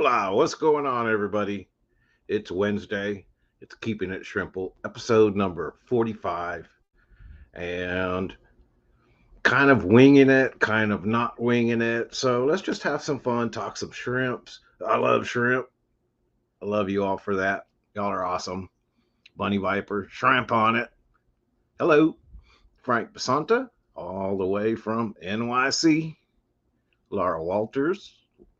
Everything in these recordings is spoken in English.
Hola, what's going on, everybody? It's Wednesday. It's Keeping It Shrimple, episode number 45. And kind of winging it, kind of not winging it. So let's just have some fun, talk some shrimps. I love shrimp. I love you all for that. Y'all are awesome. Bunny Viper, shrimp on it. Hello, Frank Basanta, all the way from NYC. Laura Walters,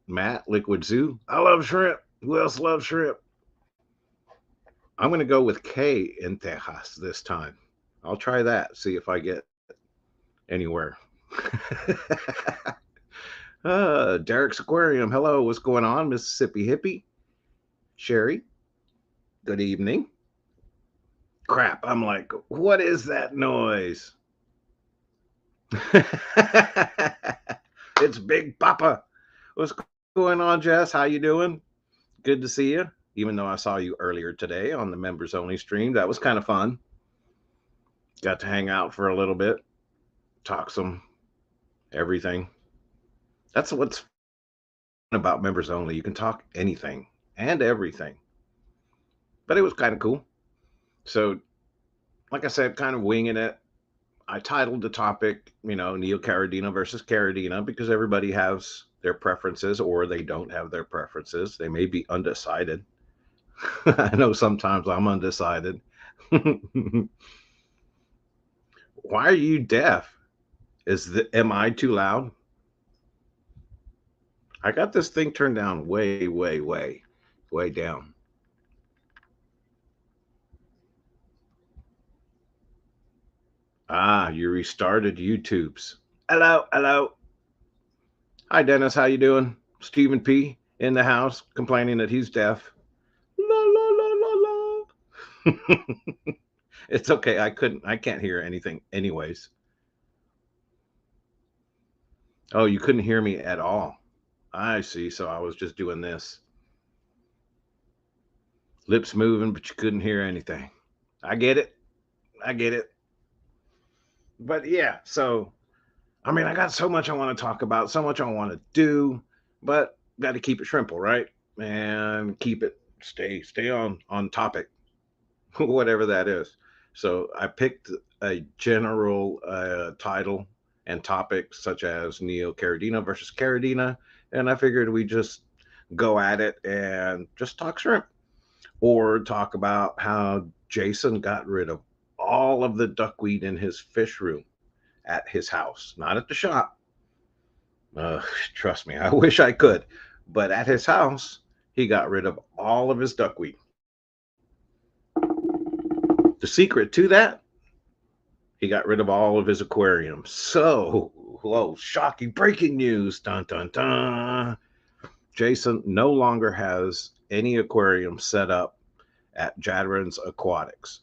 Matt, Liquid Zoo. I love shrimp. Who else loves shrimp? I'm going to go with K in Tejas this time. I'll try that, see if I get anywhere. Derek's Aquarium. Hello, what's going on, Mississippi Hippie? Sherry, good evening. Crap, I'm like, what is that noise? It's Big Papa. What's going on, Jess? How you doing? Good to see you. Even though I saw you earlier today on the members only stream, that was kind of fun. Got to hang out for a little bit, talk some everything. That's what's about members only. You can talk anything and everything. But it was kind of cool. So, like I said, kind of winging it. I titled the topic, Neocaridina versus Caridina, because everybody has their preferences or they don't have their preferences. They may be undecided. I know sometimes I'm undecided. Why are you deaf? Am I too loud? I got this thing turned down way down. Ah, you restarted YouTube's. Hello. Hi, Dennis. How you doing? Stephen P. in the house complaining that he's deaf. La. It's okay. I can't hear anything anyways. Oh, you couldn't hear me at all. I see. So I was just doing this. Lips moving, but you couldn't hear anything. I get it. But yeah, so I got so much I want to talk about, so much I want to do, but got to keep it shrimple, right? And keep it stay on topic, whatever that is. So I picked a general title and topic such as Neocaridina versus Caridina, and I figured we just go at it and just talk shrimp or talk about how Jason got rid of all of the duckweed in his fish room at his house, not at the shop. Trust me, I wish I could, but at his house, he got rid of all of his duckweed. The secret to that, he got rid of all of his aquariums. So, whoa, shocking breaking news. Dun, dun, dun. Jason no longer has any aquarium set up at Jadron's Aquatics.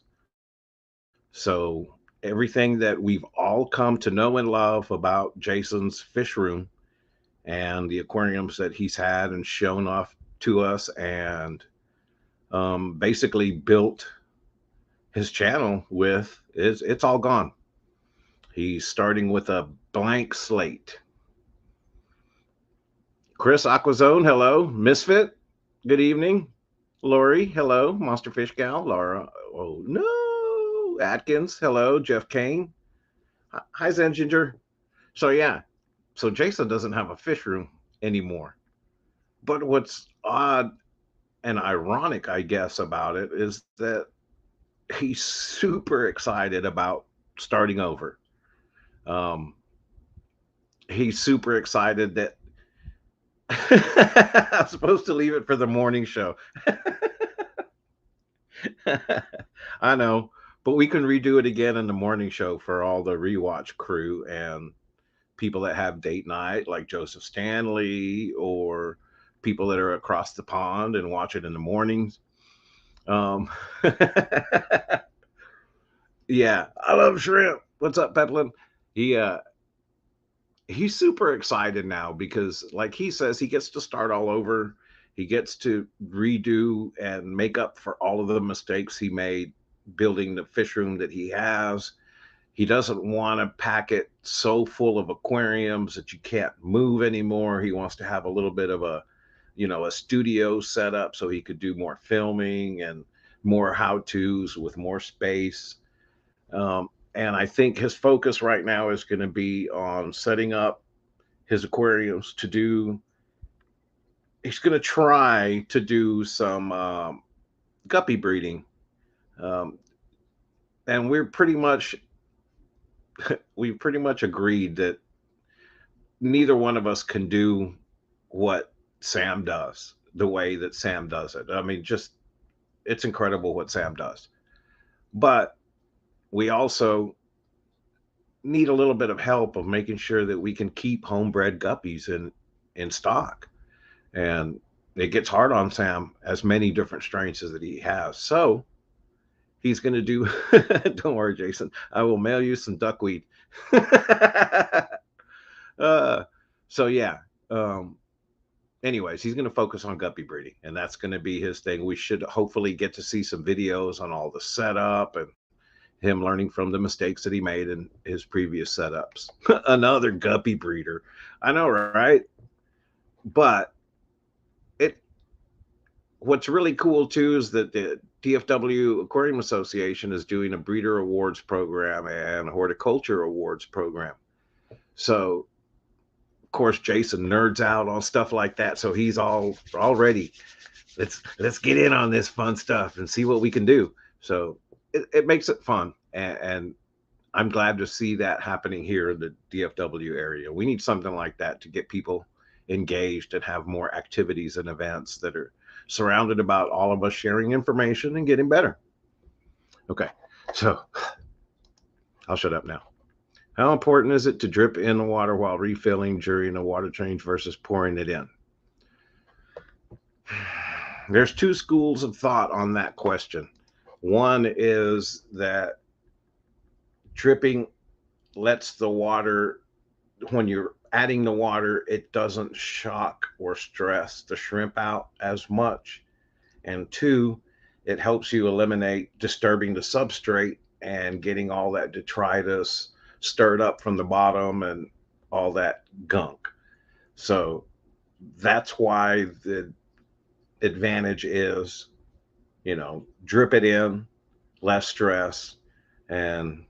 So, everything that we've all come to know and love about Jason's fish room and the aquariums that he's had and shown off to us and basically built his channel with it's all gone. He's starting with a blank slate. Chris Aquazone, hello. Misfit, good evening. Lori, hello. Monster Fish Gal, Laura, oh no. Atkins, hello. Jeff Kane, hi Zen Ginger. So yeah, so Jason doesn't have a fish room anymore. But what's odd and ironic, I guess, about it is that he's super excited about starting over. Um, he's super excited that I'm supposed to leave it for the morning show. I know, but we can redo it again in the morning show for all the rewatch crew and people that have date night, like Joseph Stanley, or people that are across the pond and watch it in the mornings. Um, yeah, I love shrimp. What's up, Peplin? He he's super excited now because, like he says, he gets to start all over. He gets to redo and make up for all of the mistakes he made building the fish room that he has. He doesn't want to pack it so full of aquariums that you can't move anymore. He wants to have a little bit of a, a studio setup so he could do more filming and more how-tos with more space. And I think his focus right now is going to be on setting up his aquariums to do. He's going to try to do some guppy breeding, um, and we pretty much agreed that neither one of us can do what Sam does the way that Sam does it. I mean, just it's incredible what Sam does. But we also need a little bit of help of making sure that we can keep homebred guppies in stock. And it gets hard on Sam as many different strains as that he has. So he's going to do, don't worry, Jason, I will mail you some duckweed. uh, so yeah. Anyways, he's going to focus on guppy breeding, and that's going to be his thing. We should hopefully get to see some videos on all the setup and him learning from the mistakes that he made in his previous setups. Another guppy breeder. I know, right? But it what's really cool too is that the DFW Aquarium Association is doing a breeder awards program and a horticulture awards program. So of course Jason nerds out on stuff like that. So he's all ready. Let's get in on this fun stuff and see what we can do. So it makes it fun. And I'm glad to see that happening here in the DFW area. We need something like that to get people engaged and have more activities and events that are surrounded about all of us sharing information and getting better. Okay, so I'll shut up now. How important is it to drip in the water while refilling during a water change versus pouring it in? There's two schools of thought on that question. One is that dripping lets the water, when you're adding the water, it doesn't shock or stress the shrimp out as much. And two, it helps you eliminate disturbing the substrate and getting all that detritus stirred up from the bottom and all that gunk. So that's why the advantage is, drip it in, less stress, and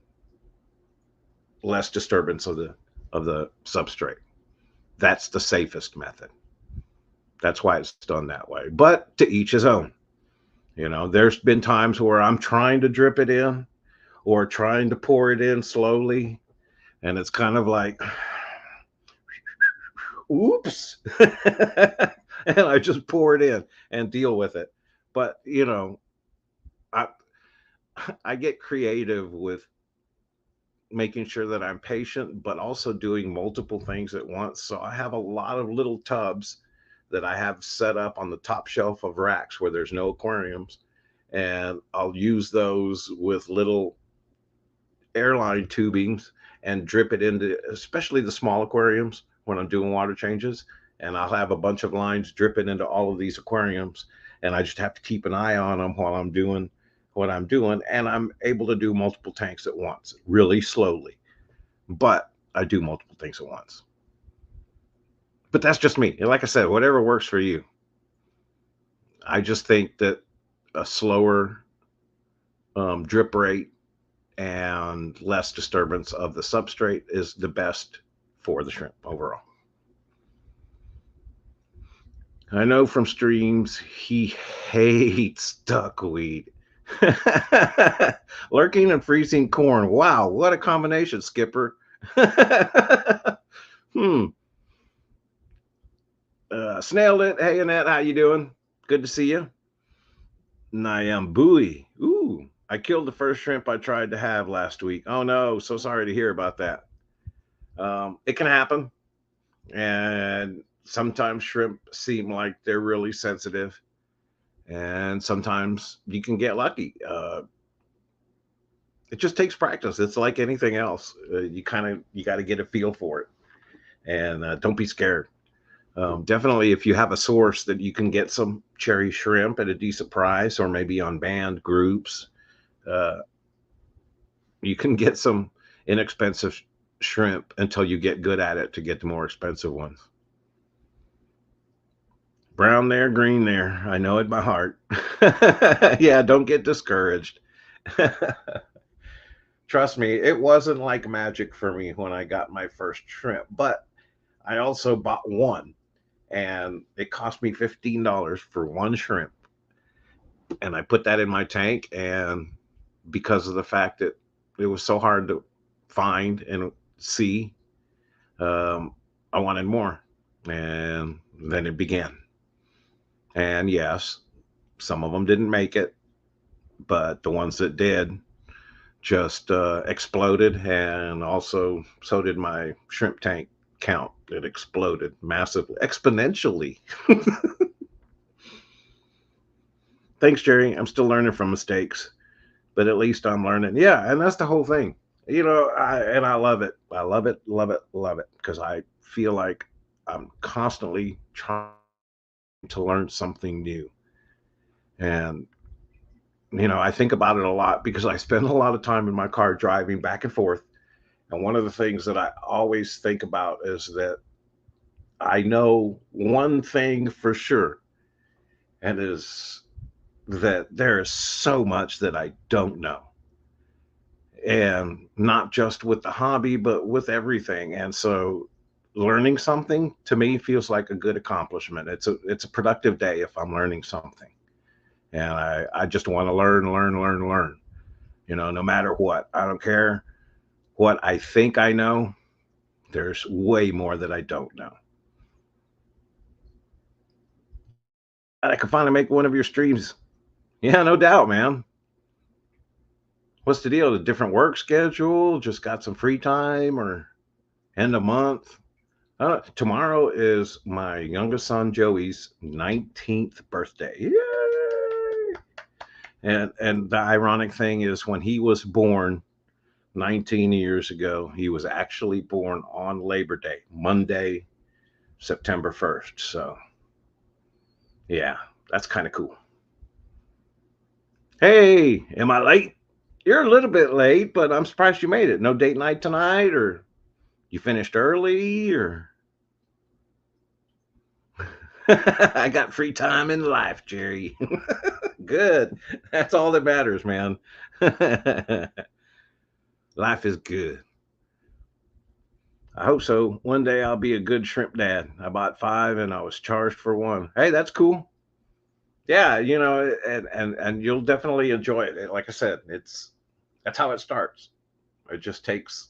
less disturbance of the substrate. That's the safest method. That's why it's done that way. But to each his own. There's been times where I'm trying to drip it in or trying to pour it in slowly, and it's kind of like, oops. And I just pour it in and deal with it. But, I get creative with making sure that I'm patient, but also doing multiple things at once. So I have a lot of little tubs that I have set up on the top shelf of racks where there's no aquariums. And I'll use those with little airline tubings and drip it into, especially the small aquariums when I'm doing water changes. And I'll have a bunch of lines dripping into all of these aquariums. And I just have to keep an eye on them while I'm doing what I'm doing. And I'm able to do multiple tanks at once, really slowly. But I do multiple things at once. But that's just me. Like I said, whatever works for you. I just think that a slower drip rate and less disturbance of the substrate is the best for the shrimp overall. I know from streams he hates duckweed. Lurking and freezing corn. Wow, what a combination, Skipper. Snail it. Hey, Annette, how you doing? Good to see you. Nyambui. Ooh, I killed the first shrimp I tried to have last week. Oh no, so sorry to hear about that. It can happen. And sometimes shrimp seem like they're really sensitive. And sometimes you can get lucky. It just takes practice. It's like anything else. You got to get a feel for it. And don't be scared. Definitely, if you have a source that you can get some cherry shrimp at a decent price, or maybe on banned groups, you can get some inexpensive shrimp until you get good at it to get the more expensive ones. Brown there, green there. I know it by heart. Yeah, don't get discouraged. Trust me, it wasn't like magic for me when I got my first shrimp, but I also bought one and it cost me $15 for one shrimp. And I put that in my tank, and because of the fact that it was so hard to find and see, um, I wanted more. And then it began. And yes, some of them didn't make it, but the ones that did just exploded. And also, so did my shrimp tank count. It exploded massively, exponentially. Thanks, Jerry. I'm still learning from mistakes, but at least I'm learning. Yeah, and that's the whole thing. I love it. I love it, love it, love it, because I feel like I'm constantly trying to learn something new. And I think about it a lot because I spend a lot of time in my car driving back and forth. And one of the things that I always think about is that I know one thing for sure, and is that there is so much that I don't know. And not just with the hobby, but with everything. And so learning something to me feels like a good accomplishment. It's a productive day if I'm learning something. And I just want to learn, learn, learn, learn. No matter what. I don't care what I think I know. There's way more that I don't know. I can finally make one of your streams. Yeah, no doubt, man. What's the deal? A different work schedule? Just got some free time, or end of month? Tomorrow is my youngest son Joey's 19th birthday. Yay! And the ironic thing is, when he was born 19 years ago, he was actually born on Labor Day, Monday, September 1st. So yeah, that's kind of cool. Hey, am I late? You're a little bit late, but I'm surprised you made it. No date night tonight, or you finished early, or I got free time in life, Jerry. Good. That's all that matters, man. Life is good. I hope so. One day I'll be a good shrimp dad. I bought 5 and I was charged for one. Hey, that's cool. Yeah, and you'll definitely enjoy it. Like I said, that's how it starts. It just takes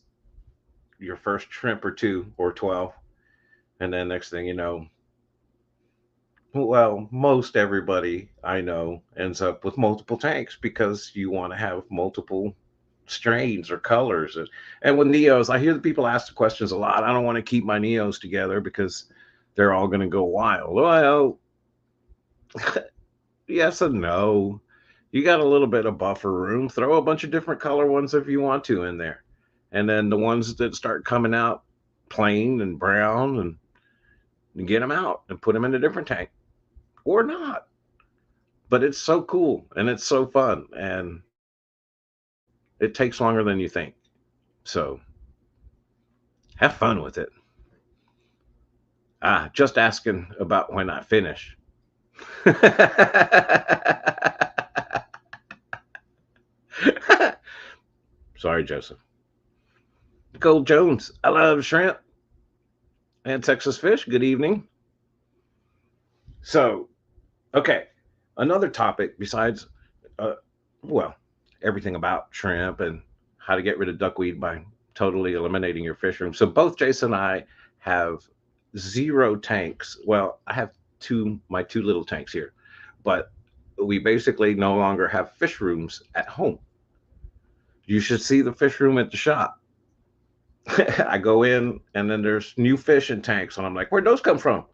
your first shrimp or two or 12, and then next thing you know, well, most everybody I know ends up with multiple tanks because you want to have multiple strains or colors. And with Neos, I hear the people ask the questions a lot. I don't want to keep my Neos together because they're all going to go wild. Well, yes and no. You got a little bit of buffer room. Throw a bunch of different color ones if you want to in there. And then the ones that start coming out plain and brown, and get them out and put them in a different tank or not. But it's so cool and it's so fun, and it takes longer than you think. So have fun with it. Just asking about when I finish. Sorry, Joseph. Nicole Jones, I love shrimp and Texas fish. Good evening. So, okay, another topic besides, uh, well, everything about shrimp and how to get rid of duckweed by totally eliminating your fish room. So both Jason and I have 0 tanks. Well, I have my 2 little tanks here, but we basically no longer have fish rooms at home. You should see the fish room at the shop. I go in and then there's new fish in tanks, and I'm like, where'd those come from?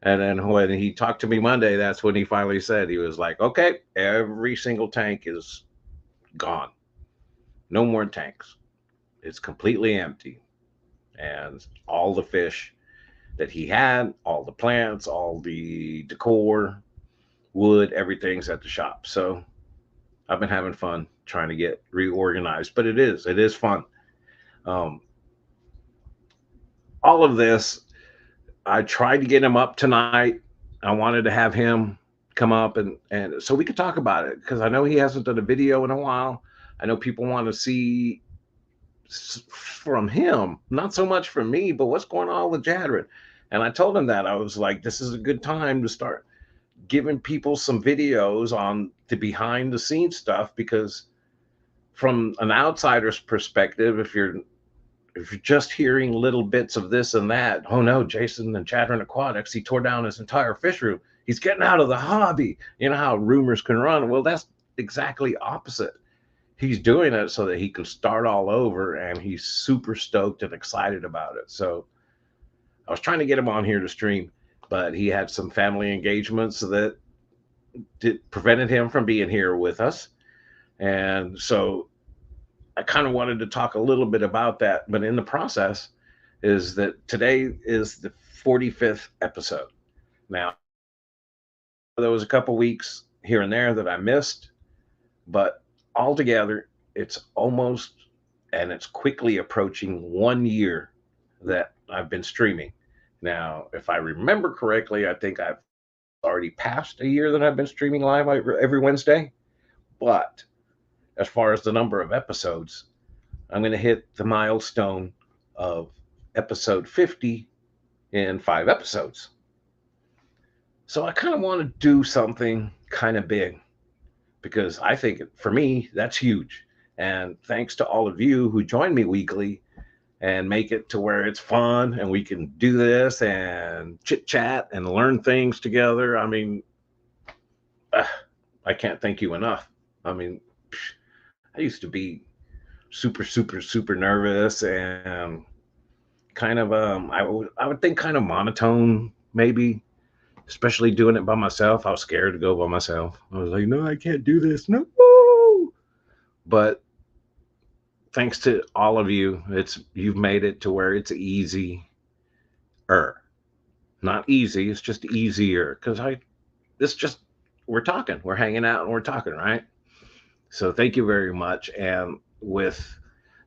And then when he talked to me Monday, that's when he finally said, he was like, okay, every single tank is gone. No more tanks. It's completely empty. And all the fish that he had, all the plants, all the decor, wood, everything's at the shop. So I've been having fun trying to get reorganized, but it is fun. Um, all of this, I tried to get him up tonight. I wanted to have him come up and so we could talk about it because I know he hasn't done a video in a while. I know people want to see from him, not so much from me, but what's going on with Jadrin. And I told him that I was like, this is a good time to start giving people some videos on the behind the scenes stuff because from an outsider's perspective, if you're just hearing little bits of this and that, oh no, Jason and Chatterin Aquatics, he tore down his entire fish room. He's getting out of the hobby. You know how rumors can run. Well, that's exactly opposite. He's doing it so that he can start all over, and he's super stoked and excited about it. So I was trying to get him on here to stream, but he had some family engagements that prevented him from being here with us. And so I kind of wanted to talk a little bit about that, but in the process is that today is the 45th episode. Now, there was a couple weeks here and there that I missed, but altogether, it's almost and it's quickly approaching 1 year that I've been streaming. Now, if I remember correctly, I think I've already passed a year that I've been streaming live every Wednesday. But as far as the number of episodes, I'm going to hit the milestone of episode 50 in 5 episodes. So I kind of want to do something kind of big because I think for me, that's huge. And thanks to all of you who join me weekly and make it to where it's fun and we can do this and chit chat and learn things together. I mean, I can't thank you enough. I mean, I used to be super nervous and kind of I would think kind of monotone maybe, especially doing it by myself. I was scared to go by myself. I was like, no, I can't do this. No. But thanks to all of you, you've made it to where it's easy. Not easy, it's just easier because it's just we're talking, we're hanging out and we're talking, right? So thank you very much. And with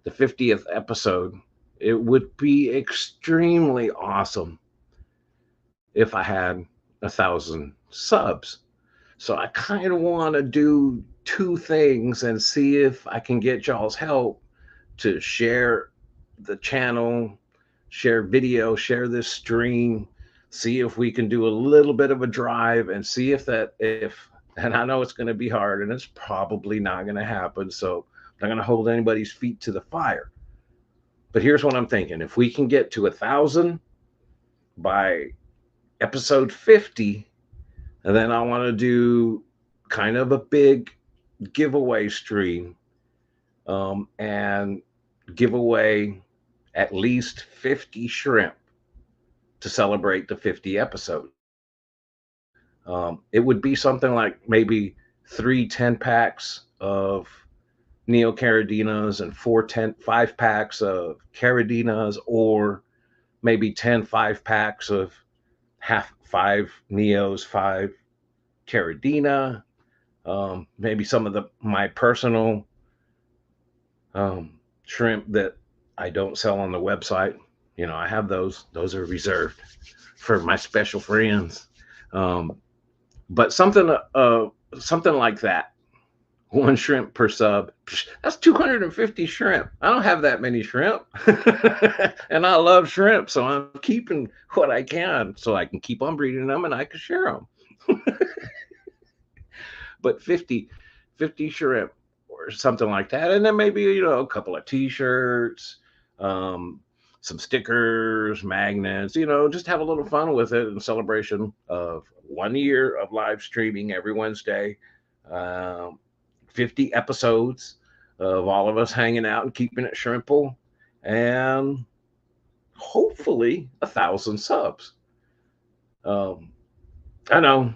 the 50th episode, it would be extremely awesome if I had 1,000 subs. So I kind of want to do 2 things and see if I can get y'all's help to share the channel, share video, share this stream, see if we can do a little bit of a drive and see if and I know it's going to be hard and it's probably not going to happen. So I'm not going to hold anybody's feet to the fire. But here's what I'm thinking. If we can get to 1,000 by episode 50, and then I want to do kind of a big giveaway stream and give away at least 50 shrimp to celebrate the 50 episodes. It would be something like maybe 3 10-packs of Neocaridinas and 5 packs of Caridinas, or maybe 10 5-packs of 5 Neos, 5 Caridina. Maybe some of my personal shrimp that I don't sell on the website. You know, I have those. Those are reserved for my special friends. But something like that. 1 shrimp per sub. That's 250 shrimp. I don't have that many shrimp. And I love shrimp, so I'm keeping what I can so I can keep on breeding them and I can share them. But 50 shrimp or something like that. And then maybe, a couple of t-shirts, some stickers, magnets, just have a little fun with it in celebration of 1 year of live streaming every Wednesday. 50 episodes of all of us hanging out and keeping it shrimple, and hopefully 1,000 subs. I know,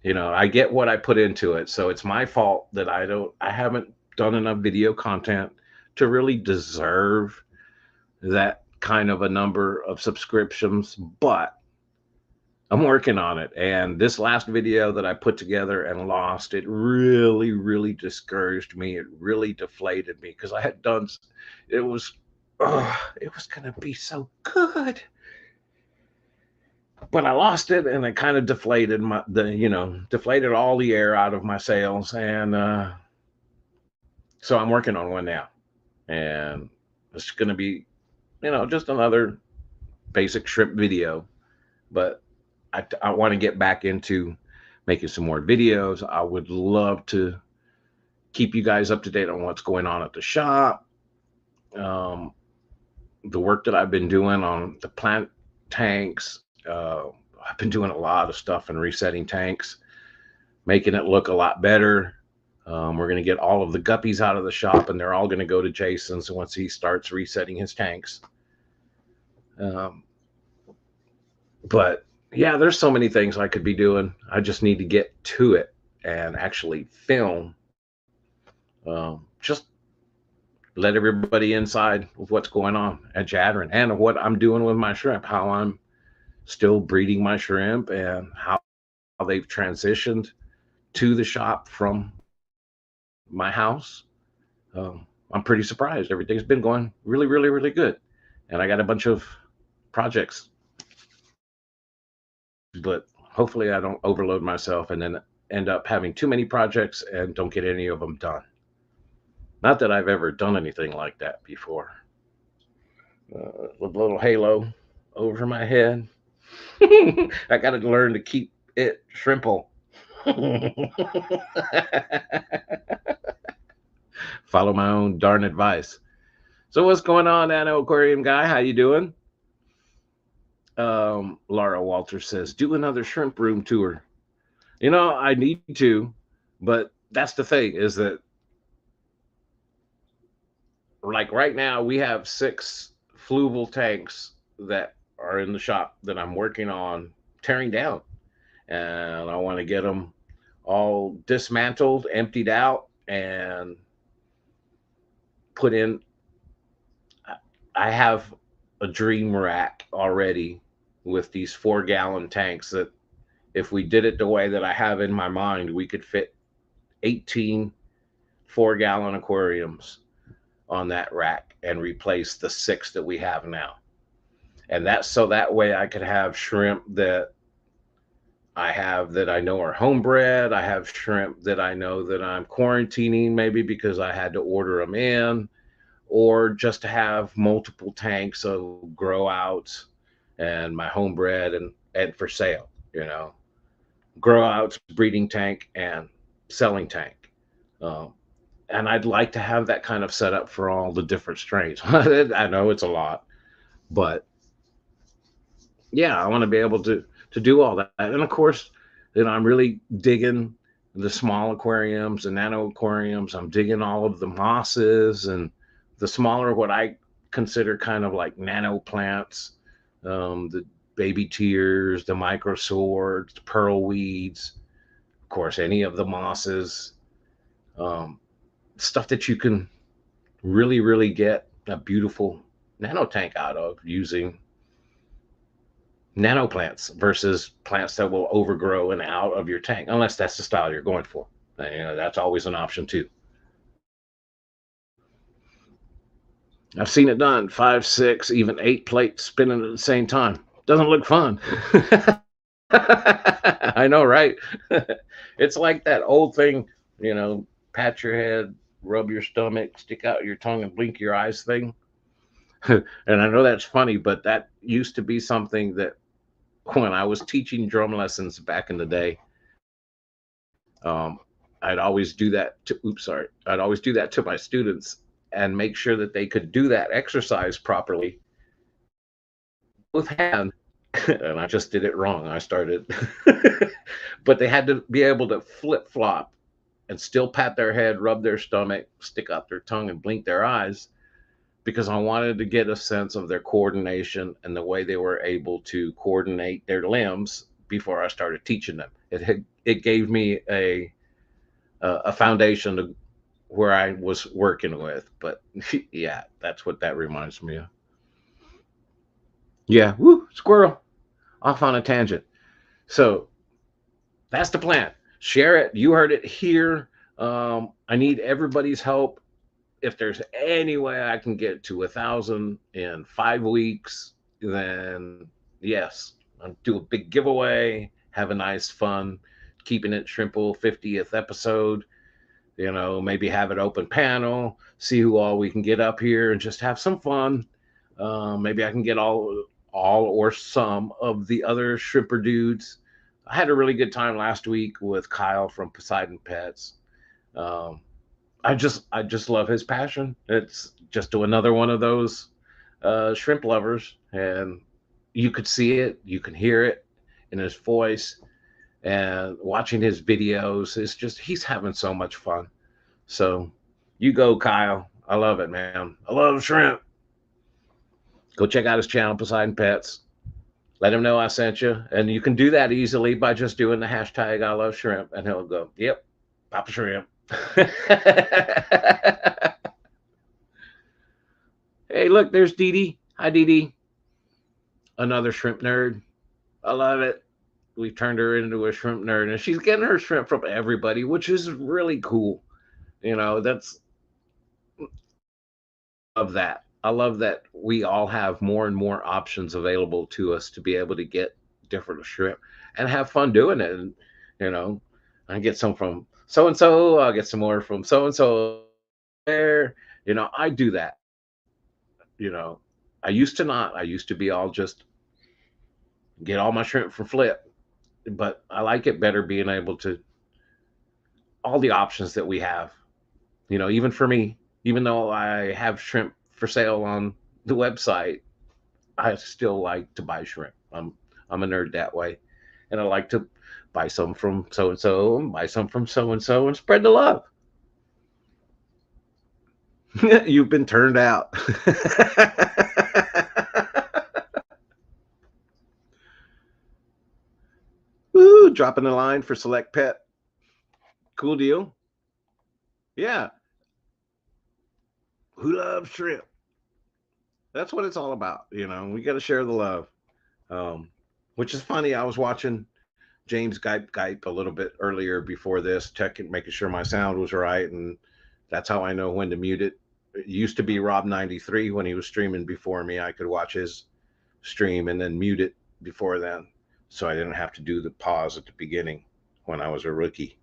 I get what I put into it, so it's my fault that I haven't done enough video content to really deserve that kind of a number of subscriptions, but I'm working on it. And this last video that I put together and lost, it really discouraged me. It really deflated me because I had done, it was going to be so good. but I lost it, and it kind of deflated deflated all the air out of my sails, and so I'm working on one now, and it's going to be just another basic shrimp video, but I want to get back into making some more videos. I would love to keep you guys up to date on what's going on at the shop, um, the work that I've been doing on the plant tanks. I've been doing a lot of stuff in resetting tanks, making it look a lot better. We're going to get all of the guppies out of the shop, and they're all going to go to Jason's once he starts resetting his tanks. Um, but yeah, there's so many things I could be doing. I just need to get to it and actually film. Just let everybody inside of what's going on at Jadron and what I'm doing with my shrimp, how I'm still breeding my shrimp, and how they've transitioned to the shop from my house. I'm pretty surprised. Everything's been going really, really, really good. And I got a bunch of projects, but hopefully I don't overload myself and then end up having too many projects and don't get any of them done. Not that I've ever done anything like that before. With a little halo over my head. I got to learn to keep it shrimple. Follow my own darn advice. So what's going on, Nano Aquarium guy? How you doing? Laura Walter says, do another shrimp room tour. I need to, but that's the thing, is that like right now we have 6 fluval tanks that are in the shop that I'm working on tearing down, and I want to get them all dismantled, emptied out, and put in. I have a dream rack already with these 4-gallon tanks that if we did it the way that I have in my mind, we could fit 18 4-gallon aquariums on that rack and replace the 6 that we have now. And that's so that way I could have shrimp that I know are homebred. I have shrimp that I know that I'm quarantining maybe because I had to order them in, or just to have multiple tanks of grow outs and my homebred and for sale, grow outs, breeding tank, and selling tank. And I'd like to have that kind of setup for all the different strains. I know it's a lot, but yeah, I want to be able to do all that. And of course, I'm really digging the small aquariums, the nano aquariums. I'm digging all of the mosses and the smaller, what I consider kind of like nano plants, the baby tears, the micro swords, the pearl weeds, of course, any of the mosses, stuff that you can really, really get a beautiful nano tank out of using nano plants versus plants that will overgrow and out of your tank, unless that's the style you're going for. That's always an option too. I've seen it done 5, 6, even 8 plates spinning at the same time. Doesn't look fun. I know, right? It's like that old thing, pat your head, rub your stomach, stick out your tongue, and blink your eyes thing. And I know that's funny, but that used to be something that when I was teaching drum lessons back in the day, I'd always do that I'd always do that to my students and make sure that they could do that exercise properly with hand. And I just did it wrong. I started, but they had to be able to flip flop and still pat their head, rub their stomach, stick out their tongue, and blink their eyes, because I wanted to get a sense of their coordination and the way they were able to coordinate their limbs before I started teaching them. It gave me a foundation to where I was working with. But yeah, that's what that reminds me of. Yeah, woo, squirrel, off on a tangent. So that's the plan. Share it. You heard it here. I need everybody's help. If there's any way I can get to 1,000 in 5 weeks, then yes, I'll do a big giveaway, have a nice fun keeping it Shrimple 50th episode. Maybe have an open panel, see who all we can get up here, and just have some fun. Maybe I can get all or some of the other shrimper dudes. I had a really good time last week with Kyle from Poseidon Pets. Um, I just love his passion. It's just another one of those shrimp lovers, and you could see it, you can hear it in his voice, and watching his videos is just he's having so much fun. So you go, Kyle. I love it, man. I love shrimp. Go check out his channel, Poseidon Pets. Let him know I sent you. And you can do that easily by just doing the hashtag I love shrimp. And he'll go, yep, Papa Shrimp. Hey, look, there's Dee Dee. Hi, Dee Dee. Another shrimp nerd. I love it. We turned her into a shrimp nerd. And she's getting her shrimp from everybody, which is really cool. That's of that. I love that we all have more and more options available to us to be able to get different shrimp and have fun doing it. And you know, I get some from so and so. I'll get some more from so and so. There, I do that. You know, I used to not. I used to be all just get all my shrimp from Flip, but I like it better being able to all the options that we have. Even for me, even though I have shrimp for sale on the website, I still like to buy shrimp. I'm a nerd that way, and I like to buy some from so and so, and buy some from so and so, and spread the love. You've been turned out. Woo! Dropping the line for Select Pet. Cool deal. Yeah. Who loves shrimp? That's what it's all about. We got to share the love. Um, which is funny. I was watching James Gype a little bit earlier before this, checking, making sure my sound was right, and that's how I know when to mute it. It used to be Rob93 when he was streaming before me. I could watch his stream and then mute it before then, so I didn't have to do the pause at the beginning when I was a rookie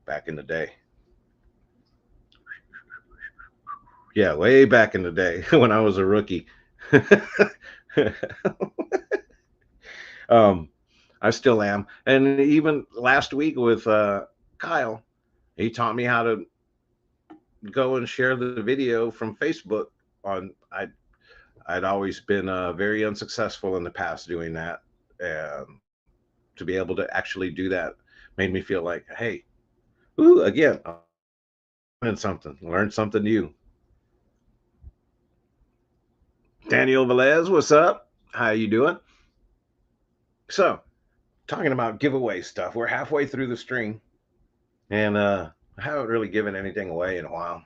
back in the day. Yeah, way back in the day when I was a rookie. um, I still am, and even last week with Kyle, he taught me how to go and share the video from Facebook. On I'd always been very unsuccessful in the past doing that, and to be able to actually do that made me feel like, hey, ooh, again, I learned something new. Daniel Velez, what's up? How you doing? So, talking about giveaway stuff, we're halfway through the stream, and I haven't really given anything away in a while.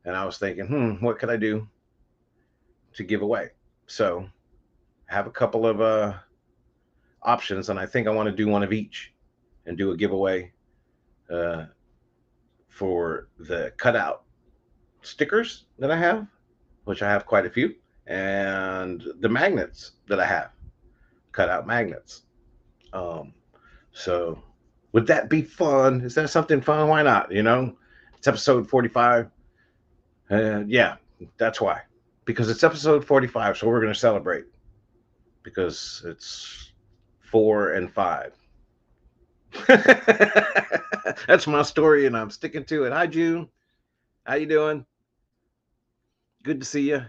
And I was thinking, what could I do to give away? So, I have a couple of options, and I think I want to do one of each and do a giveaway uh, for the cutout stickers that I have, which I have quite a few, and the magnets that I have, cutout magnets. Um, so, would that be fun? Is that something fun? Why not? It's episode 45. Yeah, that's why. Because it's episode 45, so we're going to celebrate because it's 4 and 5. That's my story, and I'm sticking to it. Hi, June. How you doing? Good to see you.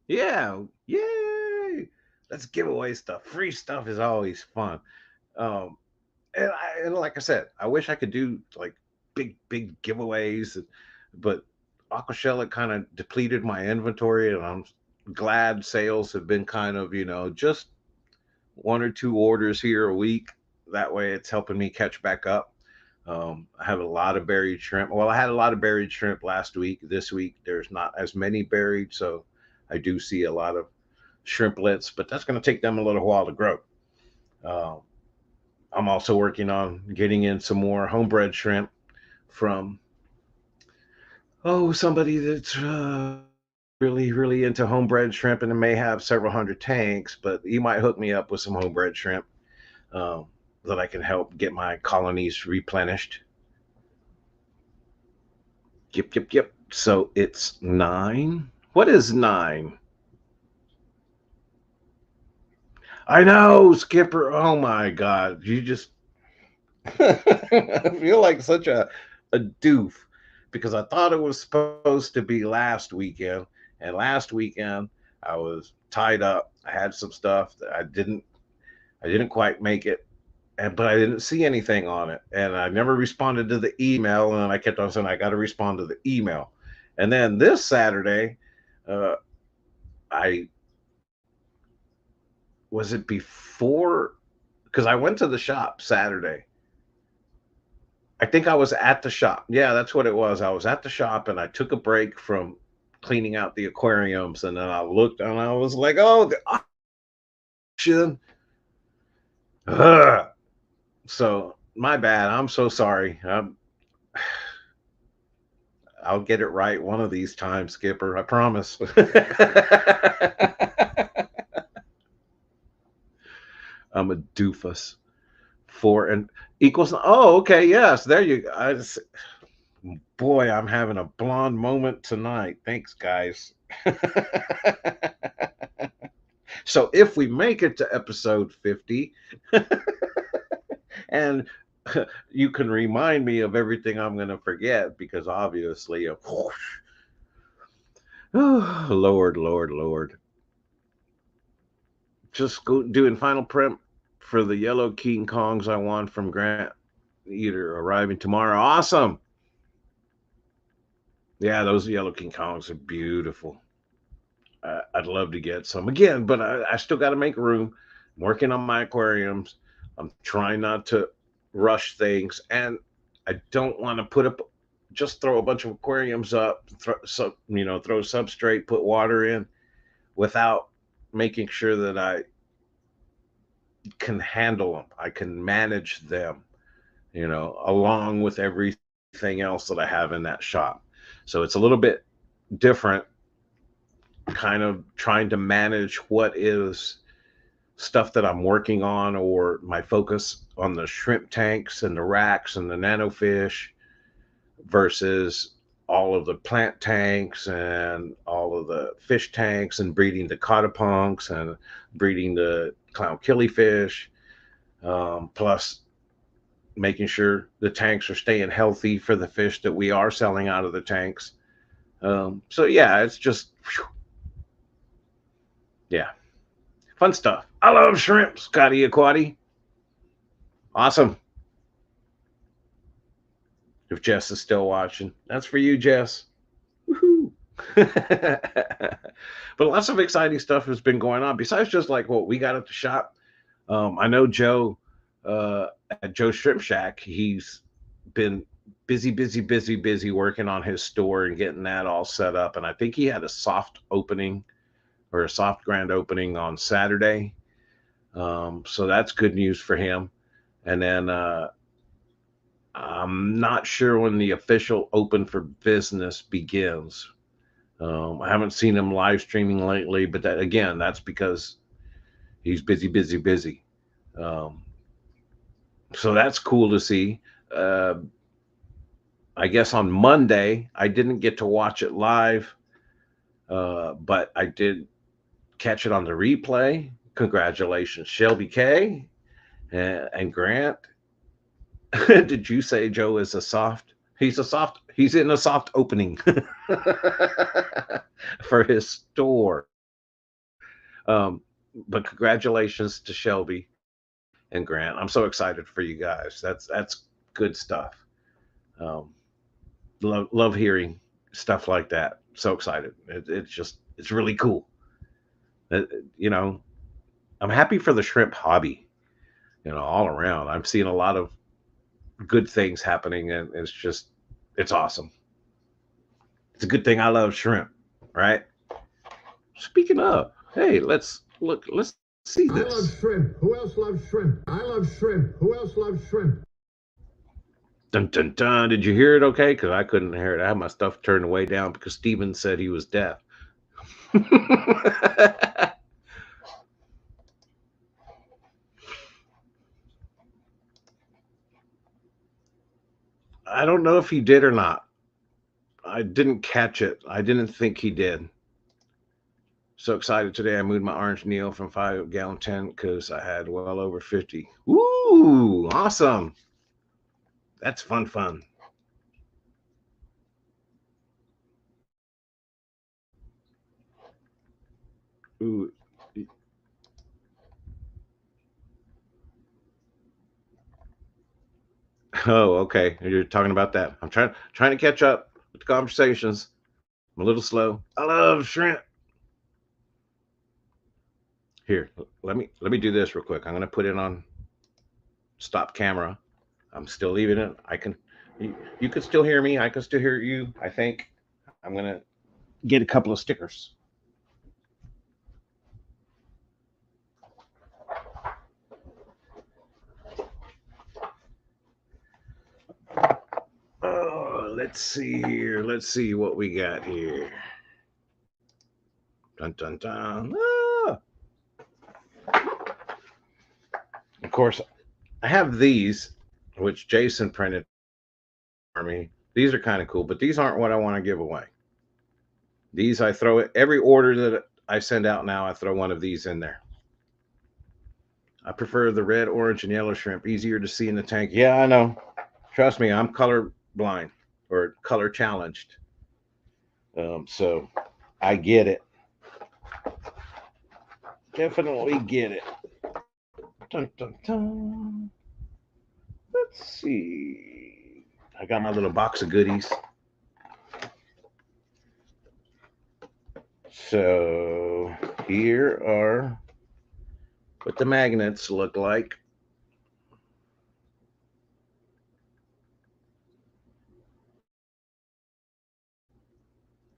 Yeah, yay! Let's give away stuff. Free stuff is always fun. Um, and like I said, I wish I could do like big giveaways, but Aquashella kind of depleted my inventory, and I'm glad sales have been kind of just one or two orders here a week. That way, it's helping me catch back up. I have a lot of buried shrimp. Well, I had a lot of buried shrimp last week. This week, there's not as many buried, so I do see a lot of shrimplets, but that's going to take them a little while to grow. Uh, I'm also working on getting in some more homebred shrimp from somebody that's really into homebred shrimp and it may have several hundred tanks, but you might hook me up with some homebred shrimp um, that I can help get my colonies replenished. Yep, yep, yep. So it's 9. What is 9? I know, Skipper. Oh my God. You just I feel like such a doof because I thought it was supposed to be last weekend. And last weekend I was tied up. I had some stuff that I didn't quite make it. And but I didn't see anything on it. And I never responded to the email. And I kept on saying I gotta respond to the email. And then this Saturday, uh, I was it before because I went to the shop Saturday. I think I was at the shop. Yeah, that's what it was. I was at the shop and I took a break from cleaning out the aquariums and then I looked and I was like, "Oh, the auction." Ugh. So, my bad. I'm so sorry. I'll get it right one of these times, Skipper. I promise. I'm a doofus. 4 and equals. Oh, okay. Yes, there you go. Boy, I'm having a blonde moment tonight. Thanks, guys. So if we make it to episode 50, and you can remind me of everything I'm going to forget because obviously, oh, Lord, Lord, Lord. Just go doing final prep for the yellow King Kongs I want from Grant Eater arriving tomorrow. Awesome. Yeah, those yellow King Kongs are beautiful. I'd love to get some again, but I still got to make room. I'm working on my aquariums. I'm trying not to rush things, and I don't want to put up just throw a bunch of aquariums up, throw substrate, put water in, without making sure that I can handle them. I can manage them, along with everything else that I have in that shop. So it's a little bit different kind of trying to manage what is stuff that I'm working on or my focus on the shrimp tanks and the racks and the nanofish versus all of the plant tanks and all of the fish tanks and breeding the cotopunks and breeding the clown killifish, plus making sure the tanks are staying healthy for the fish that we are selling out of the tanks. So yeah, it's just, yeah, fun stuff. I love shrimp, Scotty Aquati. Awesome. If Jess is still watching, that's for you, Jess. Woohoo. But lots of exciting stuff has been going on besides just like what we got at the shop. I know Joe at Joe's Shrimp Shack, he's been busy, busy, busy, busy working on his store and getting that all set up. And I think he had a soft opening or a soft grand opening on Saturday. So that's good news for him. And then I'm not sure when the official open for business begins. I haven't seen him live streaming lately, but that again, that's because he's busy, busy, busy. Um, so that's cool to see. Uh, I guess on Monday I didn't get to watch it live, but I did catch it on the replay. Congratulations, Shelby K and Grant. Did you say Joe is a soft? He's a soft. He's in a soft opening for his store. Um, but congratulations to Shelby and Grant. I'm so excited for you guys. That's good stuff. Um, love hearing stuff like that. So excited. It's really cool. Uh, you know, I'm happy for the shrimp hobby. All around. I'm seeing a lot of good things happening, and it's awesome. It's a good thing I love shrimp, right? Speaking of, hey, let's look. Let's see this. I love shrimp. Who else loves shrimp? I love shrimp. Who else loves shrimp? Dun dun dun. Did you hear it? Okay, because I couldn't hear it. I had my stuff turned way down because Steven said he was deaf. I don't know if he did or not. I didn't catch it. I didn't think he did. So excited today. I moved my orange Neil from 5 gallon tank because I had well over 50. Woo! Awesome. That's fun, fun. Ooh. Oh, okay. You're talking about that. I'm trying to catch up with the conversations. I'm a little slow. I love shrimp. Here, let me do this real quick. I'm gonna put it on stop camera. I'm still leaving it. You can still hear me. I can still hear you. I think I'm gonna get a couple of stickers. Oh, let's see here. Let's see what we got here. Dun dun dun. Ah! Of course, I have these, which Jason printed for me. These are kind of cool, but these aren't what I want to give away. These I throw it every order that I send out now. I throw one of these in there. I prefer the red, orange, and yellow shrimp. Easier to see in the tank. Yeah, I know. Trust me, I'm color blind or color challenged. So I get it. Definitely get it. Dun, dun, dun. Let's see. I got my little box of goodies. So here are what the magnets look like.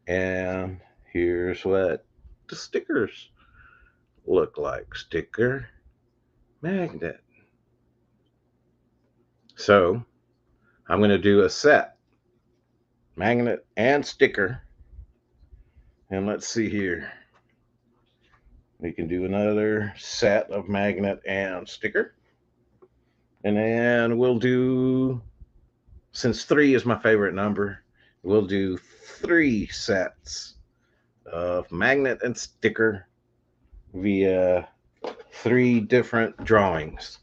And here's what the stickers look like. Sticker magnet. So I'm going to do a set magnet and sticker. And let's see here. We can do another set of magnet and sticker. And then we'll do, since 3 is my favorite number, we'll do 3 sets of magnet and sticker via 3 different drawings.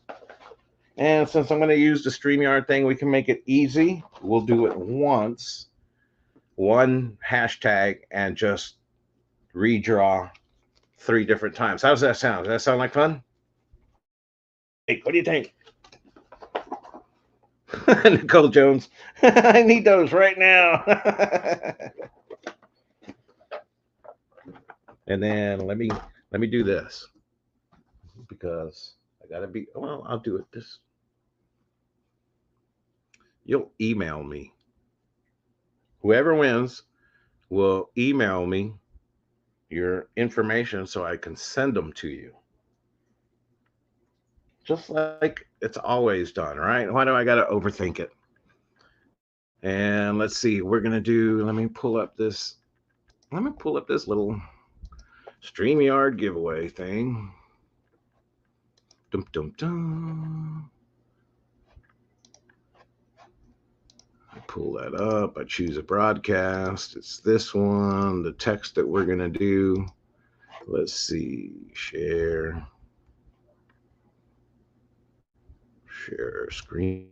And since I'm going to use the StreamYard thing, we can make it easy. We'll do it once, one hashtag, and just redraw 3 different times. How does that sound? Does that sound like fun? Hey, what do you think? Nicole Jones, I need those right now. And then let me do this because I gotta be. Well, I'll do it. This you'll email me. Whoever wins will email me your information so I can send them to you. Just like it's always done, right? Why do I gotta overthink it? And let's see, we're gonna do. Let me pull up this little StreamYard giveaway thing. Dum dum dum. I pull that up. I choose a broadcast. It's this one. The text that we're gonna do. Let's see. Share screen.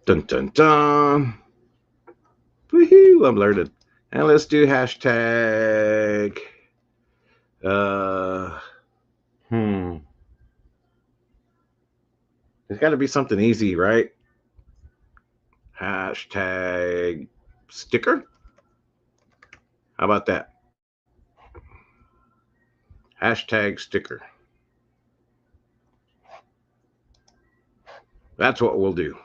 Dun dun dun. Woohoo! I'm alerted. And let's do hashtag. Uh, hmm. There's got to be something easy, right? Hashtag sticker. How about that? Hashtag sticker. That's what we'll do.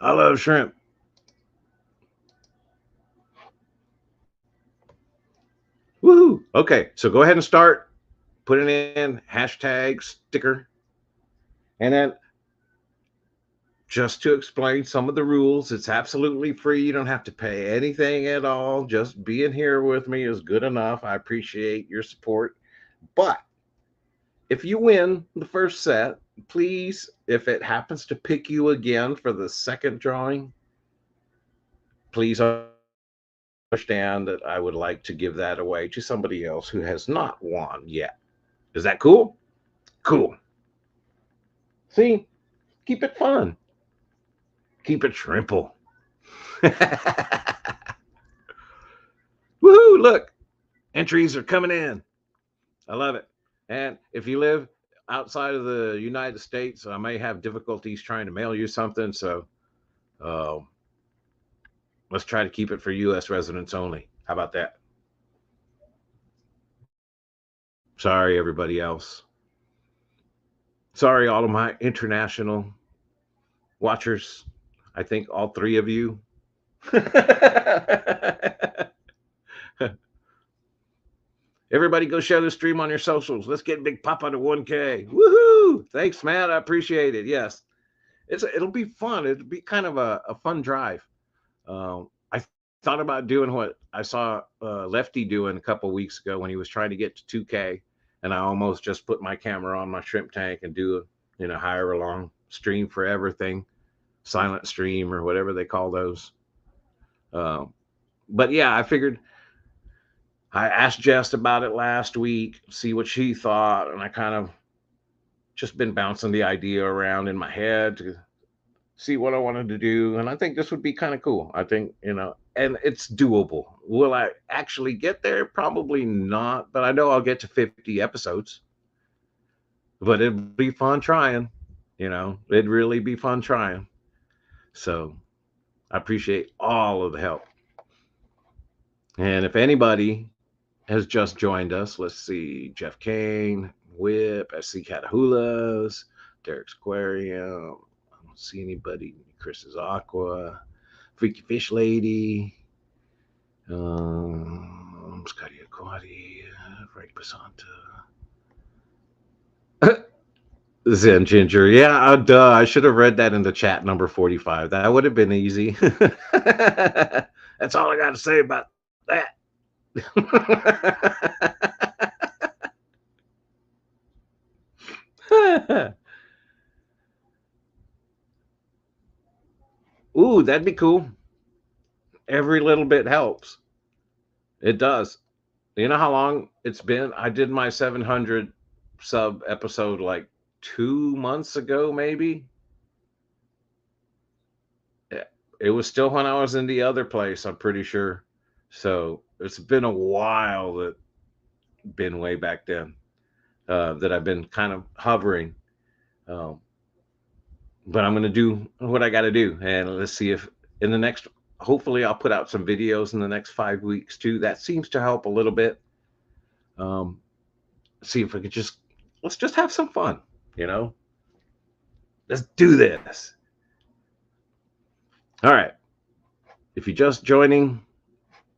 I love shrimp. Woohoo! Okay, so go ahead and start putting in hashtag sticker. And then just to explain some of the rules, it's absolutely free. You don't have to pay anything at all. Just being here with me is good enough. I appreciate your support. But if you win the first set, please, if it happens to pick you again for the second drawing, please understand that I would like to give that away to somebody else who has not won yet. Is that cool? Cool. See, keep it fun. Keep it shrimple. Woohoo! Look, entries are coming in. I love it. And if you live outside of the United States, I may have difficulties trying to mail you something. So uh, let's try to keep it for U.S. residents only. How about that? Sorry, everybody else. Sorry, all of my international watchers. I think all three of you. Everybody go share the stream on your socials. Let's get Big Papa to 1K. Woohoo! Thanks, Matt. I appreciate it. Yes. It'll be fun. It'll be kind of a fun drive. I thought about doing what I saw Lefty doing a couple weeks ago when he was trying to get to 2K, and I almost just put my camera on my shrimp tank and do a higher along stream for everything, silent stream or whatever they call those. But yeah, I figured I asked Jess about it last week, see what she thought, and I kind of just been bouncing the idea around in my head to see what I wanted to do. And I think this would be kind of cool. I think, and it's doable. Will I actually get there? Probably not, but I know I'll get to 50 episodes. But it'd be fun trying, it'd really be fun trying. So I appreciate all of the help. And if anybody has just joined us, let's see, Jeff Kane, Whip, SC Catahulas, Derek's Aquarium. I don't see anybody. Chris's Aqua, Freaky Fish Lady, Scotty Aquati, Frank Basanta, Zen Ginger. Yeah, duh. I should have read that in the chat number 45. That would have been easy. That's all I got to say about that. Ooh, that'd be cool. Every little bit helps. It does. You know how long it's been? I did my 700 sub episode like 2 months ago, maybe. It was still when I was in the other place, I'm pretty sure. So it's been a while that been way back then that I've been kind of hovering. Um, but I'm going to do what I got to do. And let's see if in the next, hopefully, I'll put out some videos in the next 5 weeks too. That seems to help a little bit. See if we could let's just have some fun, Let's do this. All right. If you're just joining,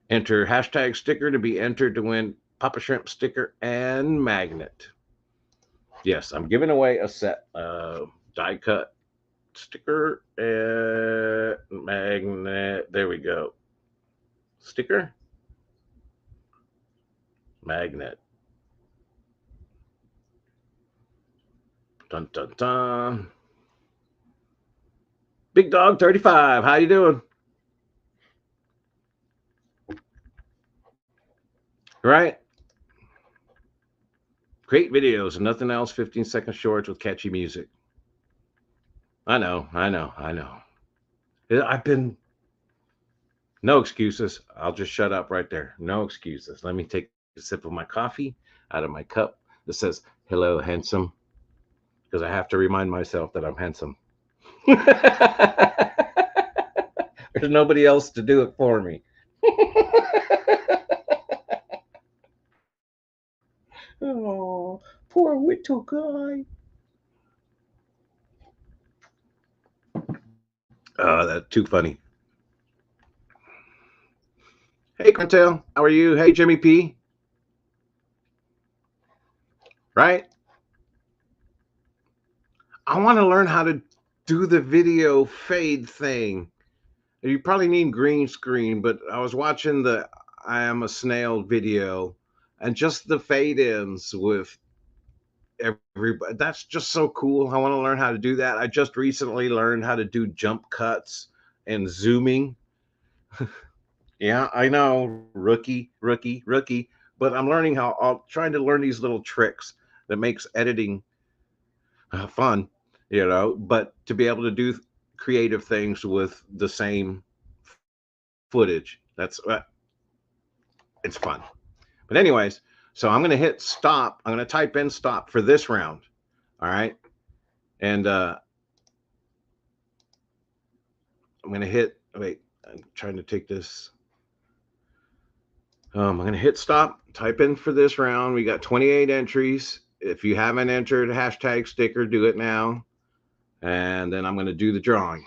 enter hashtag sticker to be entered to win Papa Shrimp sticker and magnet. Yes, I'm giving away a set of die cut sticker and magnet. There we go. Sticker, magnet. Dun dun dun. Big Dog 35. How you doing? Right? Great videos and nothing else. 15-second shorts with catchy music. I know. I've been no excuses. I'll just shut up right there. No excuses. Let me take a sip of my coffee out of my cup that says, "Hello, handsome," because I have to remind myself that I'm handsome. There's nobody else to do it for me. Oh, poor Whittle guy. Oh, that's too funny. Hey, Quintel, how are you? Hey, Jimmy P. right? I want to learn how to do the video fade thing. You probably need green screen, but I was watching the I am a snail video and just the fade ins with everybody. That's just so cool. I want to learn how to do that. I just recently learned how to do jump cuts and zooming. Yeah, I know, rookie, rookie, rookie. But I'm learning how. I'm trying to learn these little tricks that makes editing fun, But to be able to do creative things with the same footage, it's fun. But anyways, so I'm going to hit stop. I'm going to type in stop for this round. All right, and I'm going to hit. Wait, I'm trying to take this. I'm going to hit stop, type in for this round. We got 28 entries. If you haven't entered hashtag sticker, do it now. And then I'm going to do the drawing.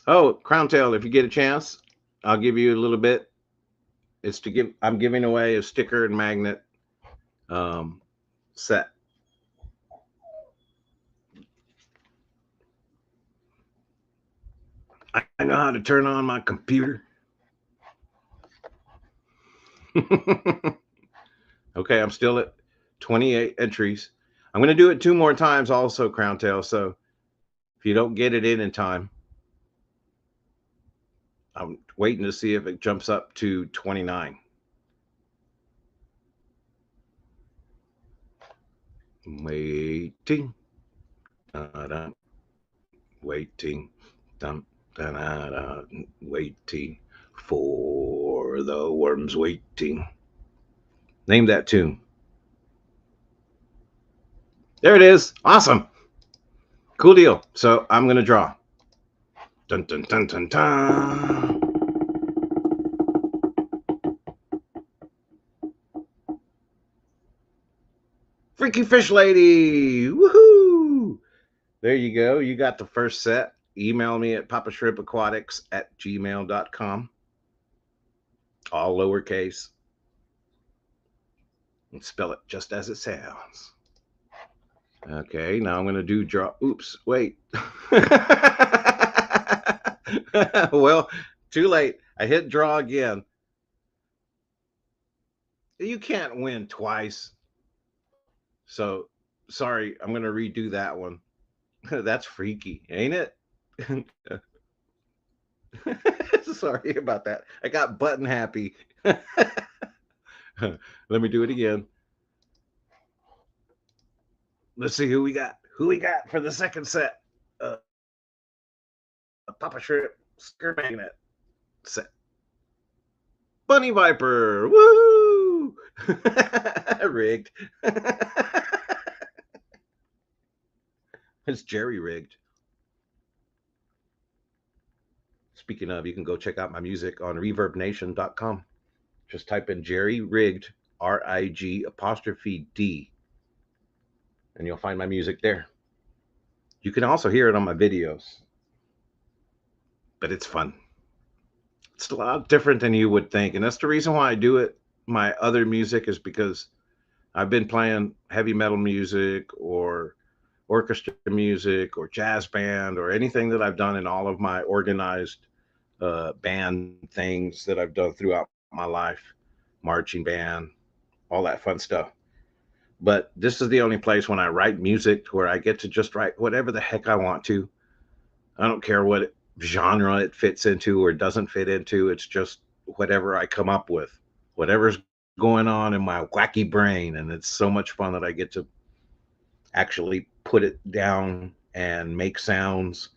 Oh, Crown Tail, if you get a chance, I'll give you a little bit. I'm giving away a sticker and magnet set. I know how to turn on my computer. Okay, I'm still at 28 entries. I'm going to do it 2 more times also, Crown Tail. So if you don't get it in time, I'm waiting to see if it jumps up to 29. Waiting. Da-da. Waiting. Dum, da-da-da. Waiting for the worms waiting. Name that tune. There it is. Awesome. Cool deal. So I'm going to draw. Dun, dun, dun, dun, dun. Freaky Fish Lady. Woohoo. There you go. You got the first set. Email me at papashrimpaquatics@gmail.com. All lowercase. And spell it just as it sounds. Okay, now I'm going to do draw. Oops, wait. Well, too late. I hit draw again. You can't win twice. So, sorry, I'm going to redo that one. That's freaky, ain't it? Sorry about that. I got button happy. Let me do it again. Let's see who we got. Who we got for the second set? Papa Shrimp Skirt Magnet set. Bunny Viper. Woo! Rigged. It's Jerry rigged. Speaking of, you can go check out my music on reverbnation.com. Just type in Jerry Rigged, RIG''D, and you'll find my music there. You can also hear it on my videos, but it's fun. It's a lot different than you would think, and that's the reason why I do it. My other music is because I've been playing heavy metal music or orchestra music or jazz band or anything that I've done in all of my organized band things that I've done throughout my life, marching band, all that fun stuff. But this is the only place when I write music where I get to just write whatever the heck I want to. I don't care what genre it fits into or doesn't fit into. It's just whatever I come up with, whatever's going on in my wacky brain. And it's so much fun that I get to actually put it down and make sounds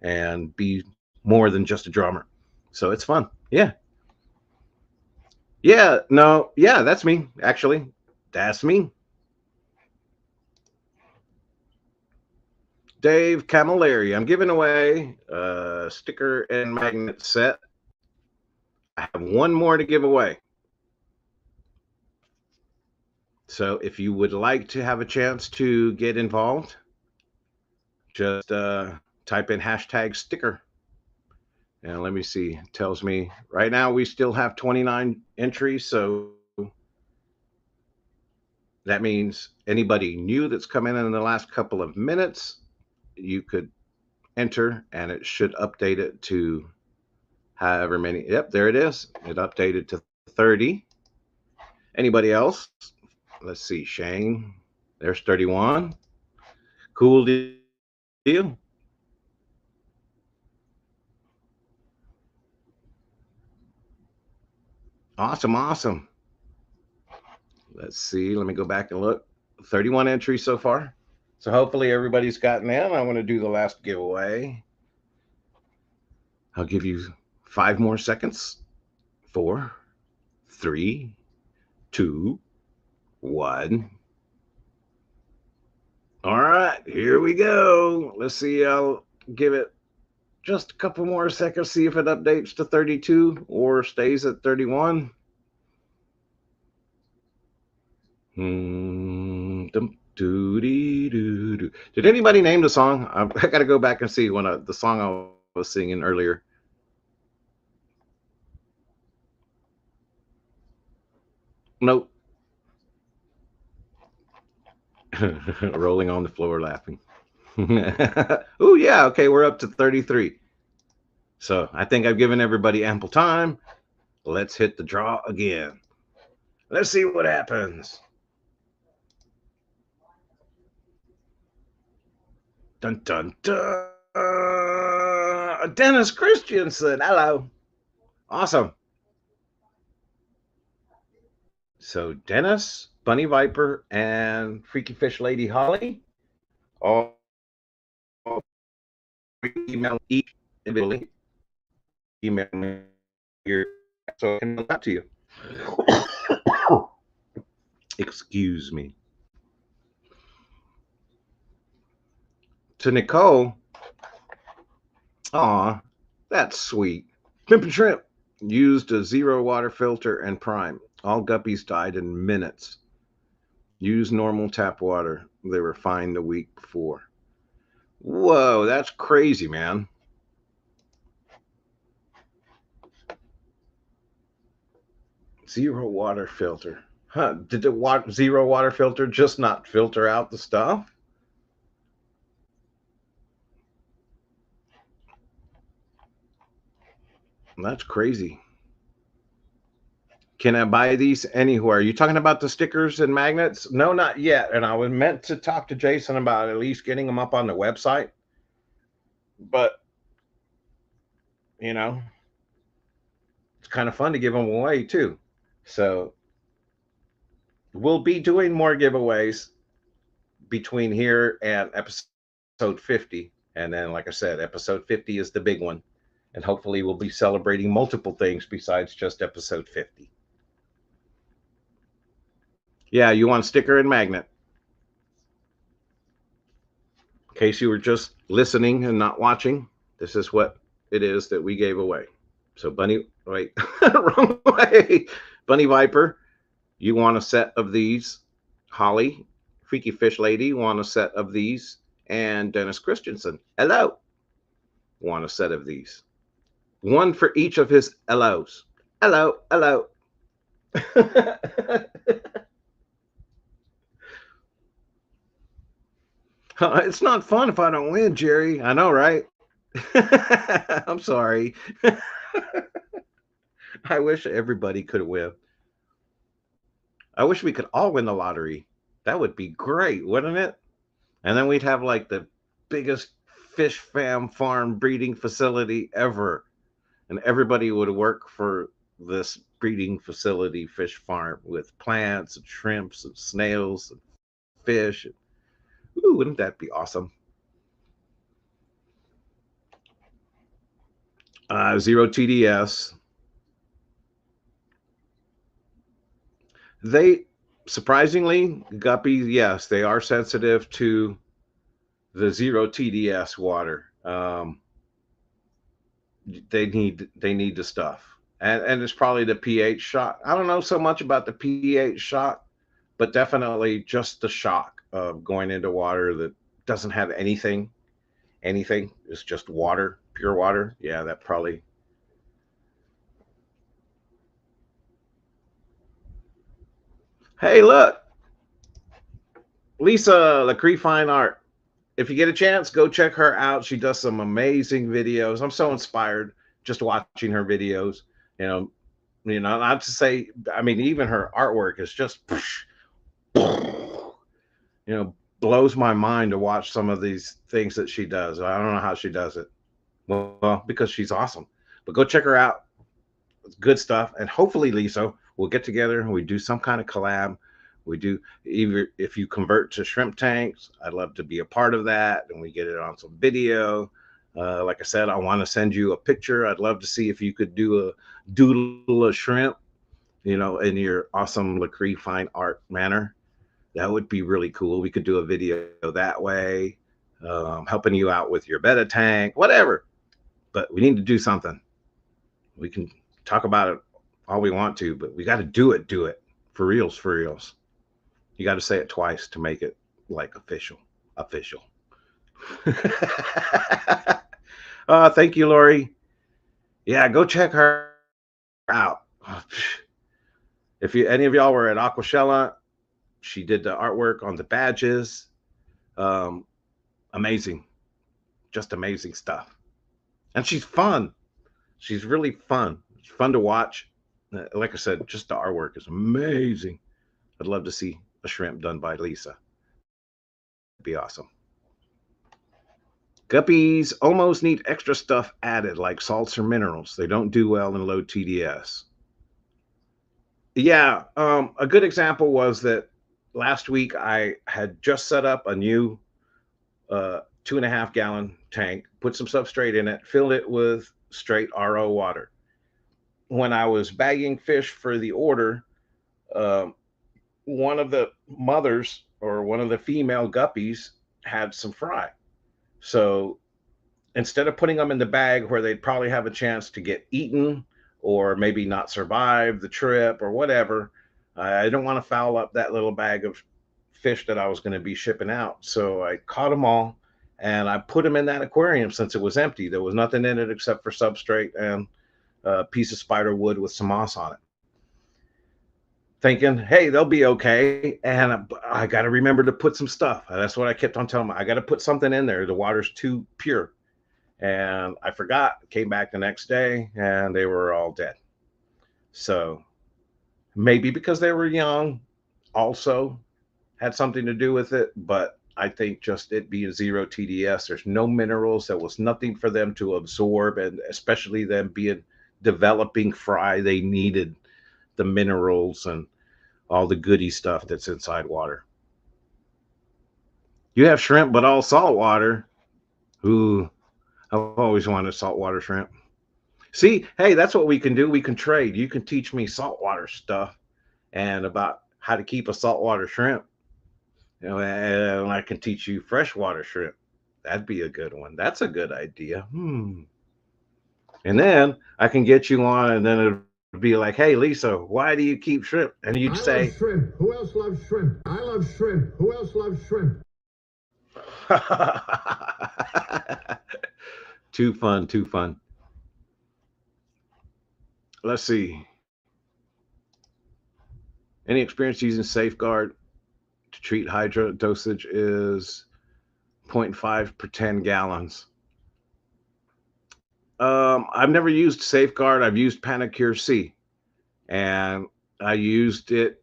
and be more than just a drummer. So it's fun. Yeah. Yeah. No. Yeah. That's me. Actually, that's me. Dave Camilleri. I'm giving away a sticker and magnet set. I have one more to give away. So if you would like to have a chance to get involved, just type in hashtag sticker And let me see. It tells me right now we still have 29 entries. So that means anybody new that's come in the last couple of minutes, you could enter and it should update it to however many. Yep, there it is. It updated to 30. Anybody else? Let's see. Shane, there's 31. Cool deal. Awesome, awesome. Let's see. Let me go back and look. 31 entries so far. So hopefully everybody's gotten in. I want to do the last giveaway. I'll give you 5 more seconds. 4, 3, 2, 1. All right, here we go. Let's see. I'll give it just a couple more seconds, see if it updates to 32 or stays at 31. Did anybody name the song? I got to go back and see when the song I was singing earlier. Nope. Rolling on the floor laughing. Oh, yeah. Okay, we're up to 33. So I think I've given everybody ample time. Let's hit the draw again. Let's see what happens. Dun, dun, dun. Dennis Christensen. Hello. Awesome. So Dennis, Bunny Viper, and Freaky Fish Lady Holly all email each individually. Email me here so I can mail that to you. Excuse me. To Nicole, aw, that's sweet. Pimp and Shrimp used a 0 water filter and prime. All guppies died in minutes. Use normal tap water. They were fine the week before. Whoa, that's crazy, man. Zero water filter. Huh? Did the 0 water filter just not filter out the stuff? That's crazy. Can I buy these anywhere? Are you talking about the stickers and magnets? No, not yet. And I was meant to talk to Jason about at least getting them up on the website. But, you know, it's kind of fun to give them away too. So we'll be doing more giveaways between here and episode 50. And then, like I said, episode 50 is the big one. And hopefully we'll be celebrating multiple things besides just episode 50. Yeah, you want sticker and magnet. In case you were just listening and not watching, this is what it is that we gave away. So Bunny, wait, wrong way. Bunny Viper, you want a set of these. Holly, Freaky Fish Lady, want a set of these. And Dennis Christensen, hello, want a set of these. One for each of his hellos. Hello, hello. It's not fun if I don't win, Jerry. I know, right? I'm sorry. I wish everybody could win. I wish we could all win the lottery. That would be great, wouldn't it? And then we'd have like the biggest fish farm breeding facility ever. And everybody would work for this breeding facility fish farm with plants and shrimps and snails and fish. Ooh, wouldn't that be awesome? 0 TDS. They surprisingly, guppies, yes, they are sensitive to the 0 TDS water. They need the stuff, and it's probably the pH shock. I don't know so much about the pH shock, but definitely just the shock of going into water that doesn't have anything. Anything is just water, pure water. Yeah, that probably Hey, look, Lisa Lacree Fine Art. If you get a chance, go check her out. She does some amazing videos. I'm so inspired just watching her videos. You know, not to say, I mean, even her artwork is just, blows my mind to watch some of these things that she does. I don't know how she does it. Well, because she's awesome. But go check her out. It's good stuff. And hopefully, Lisa, we'll get together and we do some kind of collab. We do, either if you convert to shrimp tanks, I'd love to be a part of that. And we get it on some video. Like I said, I want to send you a picture. I'd love to see if you could do a doodle a shrimp, in your awesome Lacree fine art manner. That would be really cool. We could do a video that way, helping you out with your betta tank, whatever. But we need to do something. We can talk about it all we want to, but we got to do it. Do it for reals. For reals. You got to say it twice to make it like official. Official. Thank you, Lori. Yeah, go check her out. If any of y'all were at Aquashella, she did the artwork on the badges. Um, Amazing, just amazing stuff. And she's fun. She's really fun. It's fun to watch. Like I said, just the artwork is amazing. I'd love to see a shrimp done by Lisa. That'd be awesome. Guppies almost need extra stuff added, like salts or minerals. They don't do well in low TDS. Yeah, a good example was that last week I had just set up a new 2.5 gallon tank, put some substrate in it, filled it with straight RO water. When I was bagging fish for the order, uh, one of the mothers or one of the female guppies had some fry. So instead of putting them in the bag where they'd probably have a chance to get eaten or maybe not survive the trip or whatever, I didn't want to foul up that little bag of fish that I was going to be shipping out. So I caught them all and I put them in that aquarium since it was empty. There was nothing in it except for substrate and a piece of spider wood with some moss on it. Thinking, hey, they'll be okay. And I got to remember to put some stuff. That's what I kept on telling them. I got to put something in there. The water's too pure. And I forgot, came back the next day and they were all dead. So maybe because they were young also had something to do with it. But I think just it being zero TDS, there's no minerals. There was nothing for them to absorb. And especially them being developing fry, they needed the minerals and all the goody stuff that's inside water. You have shrimp, but all salt water. Ooh, I've always wanted saltwater shrimp. See, hey, that's what we can do. We can trade. You can teach me saltwater stuff and about how to keep a saltwater shrimp. And I can teach you freshwater shrimp. That'd be a good one. That's a good idea. And then I can get you on, and then it'll be like, hey, Lisa, why do you keep shrimp? And you'd I say, love shrimp. Who else loves shrimp? I love shrimp. Who else loves shrimp? too fun, too fun. Let's see. Any experience using Safeguard to treat hydro dosage is 0.5 per 10 gallons. I've never used Safeguard. I've used Panacure C, and I used it.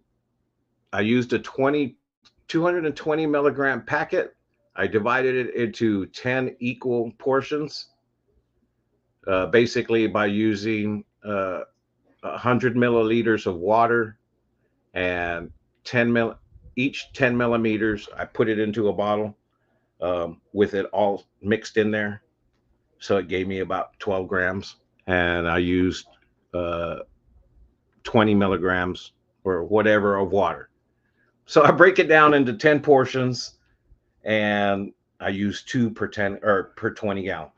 I used a 220 milligram packet. I divided it into 10 equal portions, basically by using 100 milliliters of water and 10 each 10 millimeters. I put it into a bottle with it all mixed in there. So it gave me about 12 grams. And I used uh, 20 milligrams or whatever of water. So I break it down into 10 portions and I use two per 10 or per 20 gallon,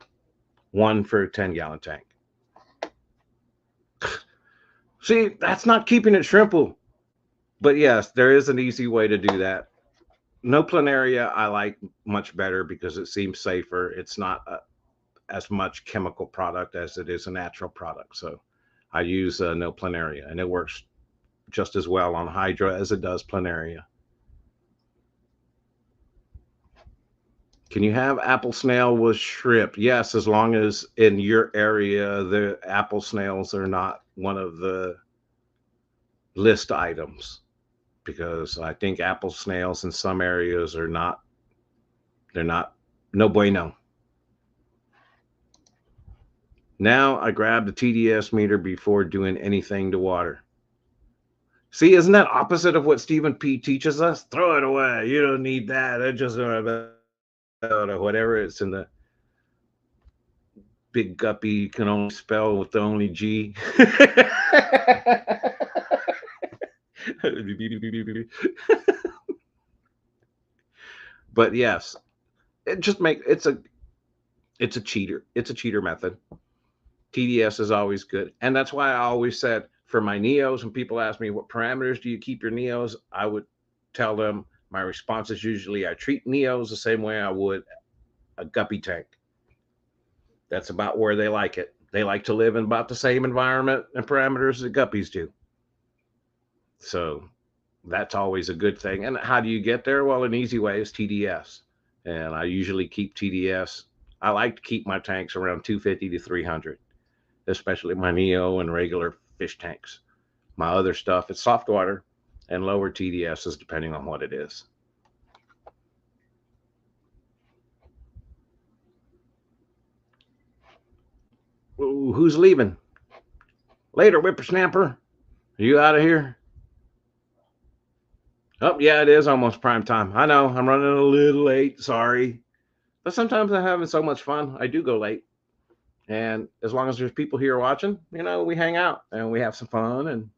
one for a 10-gallon tank. See, that's not keeping it shrimple. But yes, there is an easy way to do that. No planaria I like much better because it seems safer. It's not as much chemical product as it is a natural product. So I use no planaria and it works just as well on hydra as it does planaria. Can you have apple snail with shrimp? Yes, as long as in your area the apple snails are not one of the list items, because I think apple snails in some areas are not, they're not, no bueno. Now I grab the TDS meter before doing anything to water. See, isn't that opposite of what Stephen P teaches us? Throw it away. You don't need that. It just or whatever. It's in the big guppy you can only spell with the only G. But yes, it just make it's a cheater. It's a cheater method. TDS is always good. And that's why I always said for my Neos, when people ask me what parameters do you keep your Neos, I would tell them my response is usually I treat Neos the same way I would a guppy tank. That's about where they like it. They like to live in about the same environment and parameters that guppies do. So that's always a good thing. And how do you get there? Well, an easy way is TDS. And I usually keep TDS. I like to keep my tanks around 250 to 300, especially my Neo and regular fish tanks. My other stuff, it's soft water and lower TDSs depending on what it is. Ooh, who's leaving? Later, whippersnapper. Are you out of here? Oh, yeah, it is almost prime time. I know, I'm running a little late. Sorry. But sometimes I'm having so much fun, I do go late. And as long as there's people here watching, we hang out and we have some fun and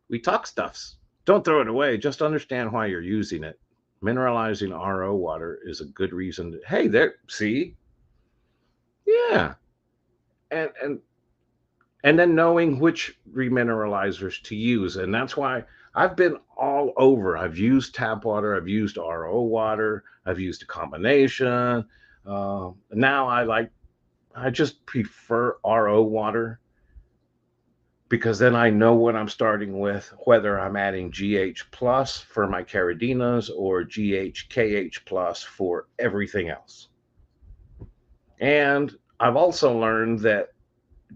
we talk stuffs. Don't throw it away. Just understand why you're using it. Mineralizing RO water is a good reason. Hey, there, see? Yeah. And and then knowing which remineralizers to use. And that's why I've been all over. I've used tap water, I've used RO water, I've used a combination. Now I just prefer RO water because then I know what I'm starting with, whether I'm adding GH plus for my Caridinas or GHKH plus for everything else. And I've also learned that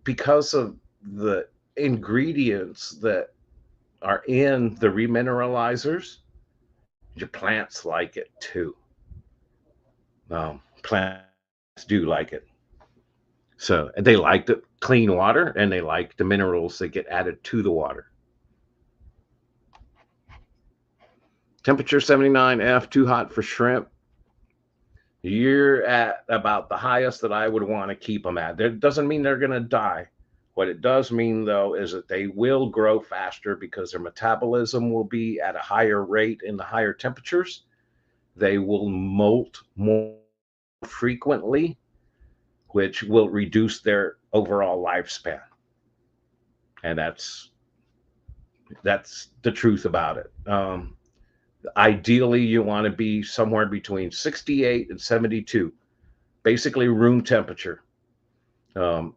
because of the ingredients that are in the remineralizers, your plants like it too. Plants do like it. So and they like the clean water and they like the minerals that get added to the water. Temperature 79F, too hot for shrimp. You're at about the highest that I would want to keep them at. That doesn't mean they're going to die. What it does mean, though, is that they will grow faster because their metabolism will be at a higher rate in the higher temperatures. They will molt more frequently, which will reduce their overall lifespan. And that's the truth about it. Ideally, you want to be somewhere between 68 and 72, basically room temperature, um,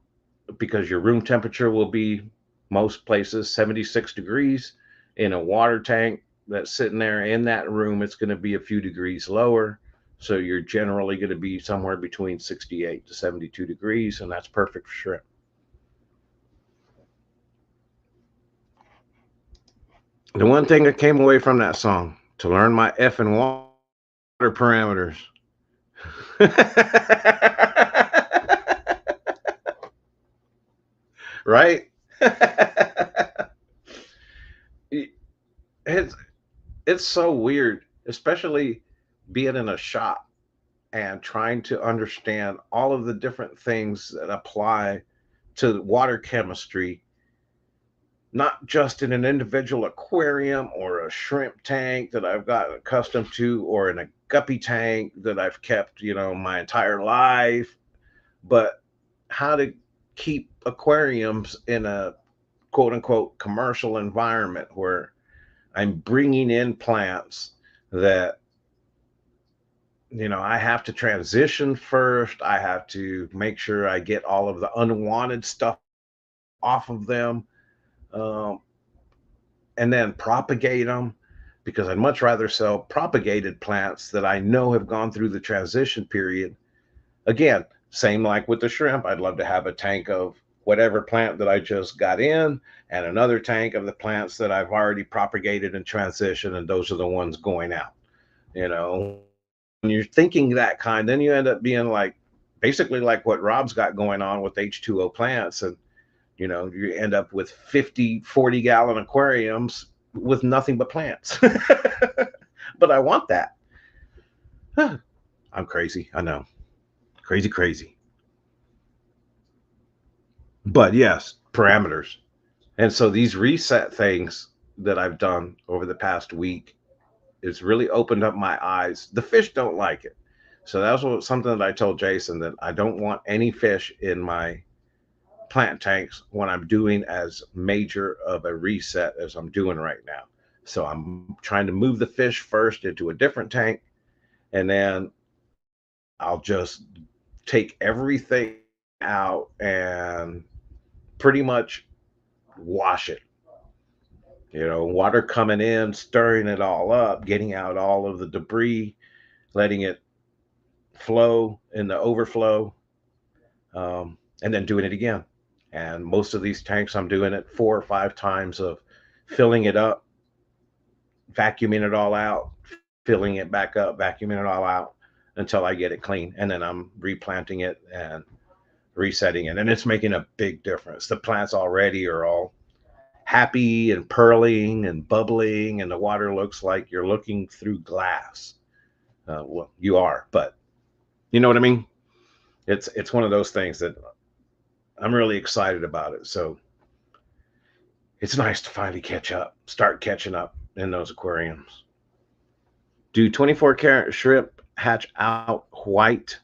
because your room temperature will be most places 76 degrees. In a water tank that's sitting there in that room, it's going to be a few degrees lower. So you're generally going to be somewhere between 68 to 72 degrees, and that's perfect for shrimp. The one thing that came away from that song, to learn my effing water parameters. Right? it's it's so weird, especially being in a shop and trying to understand all of the different things that apply to water chemistry, not just in an individual aquarium or a shrimp tank that I've gotten accustomed to, or in a guppy tank that I've kept, my entire life, but how to keep aquariums in a quote unquote commercial environment where I'm bringing in plants that, I have to transition first. I have to make sure I get all of the unwanted stuff off of them. Um, and then propagate them, because I'd much rather sell propagated plants that I know have gone through the transition period. Again, same like with the shrimp. I'd love to have a tank of whatever plant that I just got in and another tank of the plants that I've already propagated in transition, and those are the ones going out. When you're thinking that kind, then you end up being like basically like what Rob's got going on with H2O plants. And you end up with 50, 40-gallon aquariums with nothing but plants. But I want that. I'm crazy, I know. Crazy, crazy. But yes, parameters. And so these reset things that I've done over the past week, it's really opened up my eyes. The fish don't like it. So that was something that I told Jason, that I don't want any fish in my plant tanks when I'm doing as major of a reset as I'm doing right now. So I'm trying to move the fish first into a different tank, and then I'll just take everything out and pretty much wash it. Water coming in, stirring it all up, getting out all of the debris, letting it flow in the overflow, and then doing it again. And most of these tanks, I'm doing it 4 or 5 times of filling it up, vacuuming it all out, filling it back up, vacuuming it all out until I get it clean. And then I'm replanting it and resetting it. And it's making a big difference. The plants already are all happy and purling and bubbling, and the water looks like you're looking through glass. Well, you are, but you know what I mean? It's one of those things that I'm really excited about it. So it's nice to finally start catching up in those aquariums. Do 24-karat shrimp hatch out white?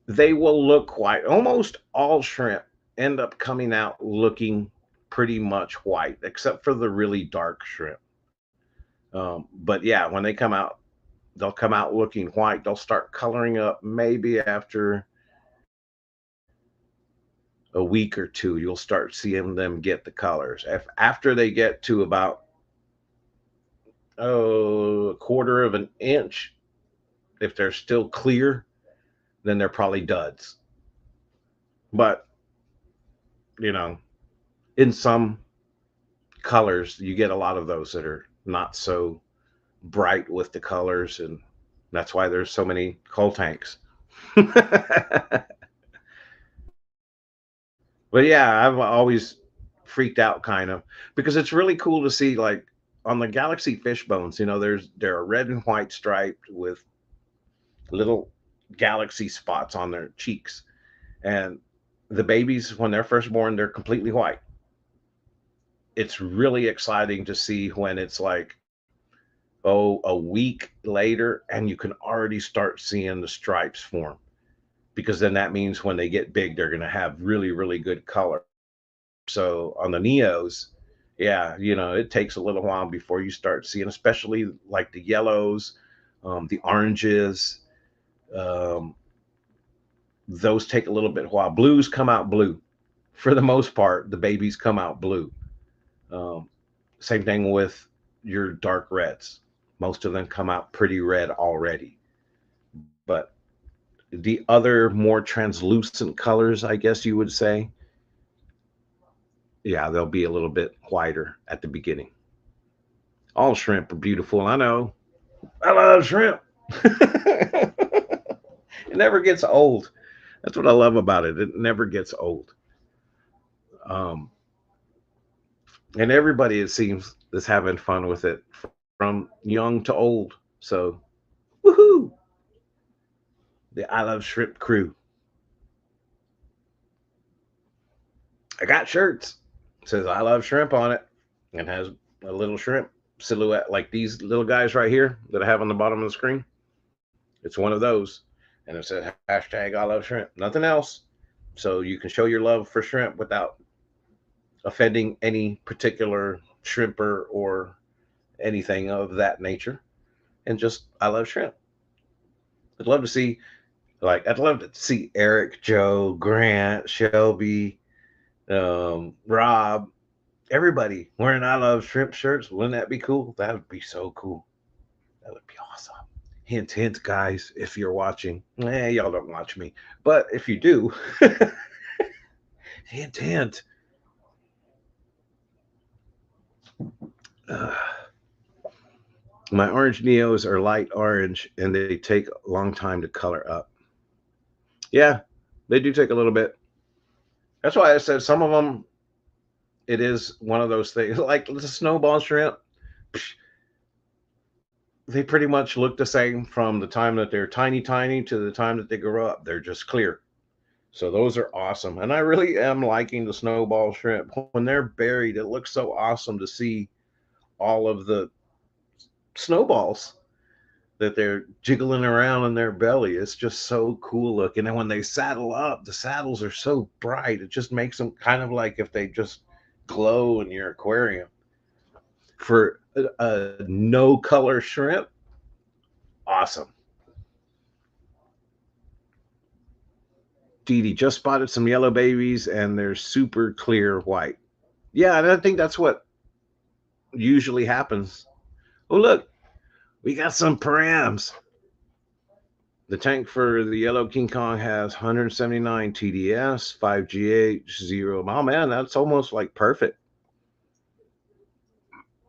They will look white. Almost all shrimp end up coming out looking pretty much white, except for the really dark shrimp. But yeah, when they come out, they'll come out looking white. They'll start coloring up maybe after a week or two. You'll start seeing them get the colors. After they get to about a quarter of an inch, if they're still clear, then they're probably duds. But you know, in some colors, you get a lot of those that are not so bright with the colors, and that's why there's so many coal tanks. But yeah, I've always freaked out kind of, because it's really cool to see, like on the Galaxy fish bones, there are red and white striped with little galaxy spots on their cheeks. And the babies, when they're first born, they're completely white. It's really exciting to see when it's like, oh, a week later, and you can already start seeing the stripes form, because then that means when they get big, they're going to have really, really good color. So on the Neos, yeah, it takes a little while before you start seeing, especially like the yellows, the oranges. Um, those take a little bit while. Blues come out blue. For the most part, the babies come out blue. Um, Same thing with your dark reds. Most of them come out pretty red already. But the other more translucent colors, I guess you would say, yeah, they'll be a little bit whiter at the beginning. All shrimp are beautiful. I know. I love shrimp. It never gets old. That's what I love about it. It never gets old. Um, and everybody, it seems, is having fun with it, from young to old. So, woohoo! The I Love Shrimp crew. I got shirts. It says I Love Shrimp on it, and has a little shrimp silhouette like these little guys right here that I have on the bottom of the screen. It's one of those. And it says hashtag I Love Shrimp. Nothing else. So you can show your love for shrimp without offending any particular shrimper or anything of that nature. And just I love shrimp. I'd love to see, I'd love to see Eric, Joe, Grant, Shelby, Rob, Everybody wearing I Love Shrimp shirts. Wouldn't that be cool? That would be so cool. That would be awesome. Hint, hint, guys, if you're watching. Y'all don't watch me. But if you do, hint, hint. Uh, my orange Neos are light orange and they take a long time to color up. Yeah, they do take a little bit. That's why I said some of them, it is one of those things. Like the snowball shrimp, they pretty much look the same from the time that they're tiny, tiny to the time that they grow up. They're just clear. So those are awesome. And I really am liking the snowball shrimp. When they're buried, it looks so awesome to see all of the snowballs that they're jiggling around in their belly. It's just so cool looking. And when they saddle up, the saddles are so bright. It just makes them kind of like if they just glow in your aquarium. For a no color shrimp, awesome. Dee Dee just spotted some yellow babies and they're super clear white. Yeah, and I think that's what usually happens. Oh, look, we got some params. The tank for the yellow King Kong has 179 TDS, 5GH, 0. Oh man, that's almost like perfect.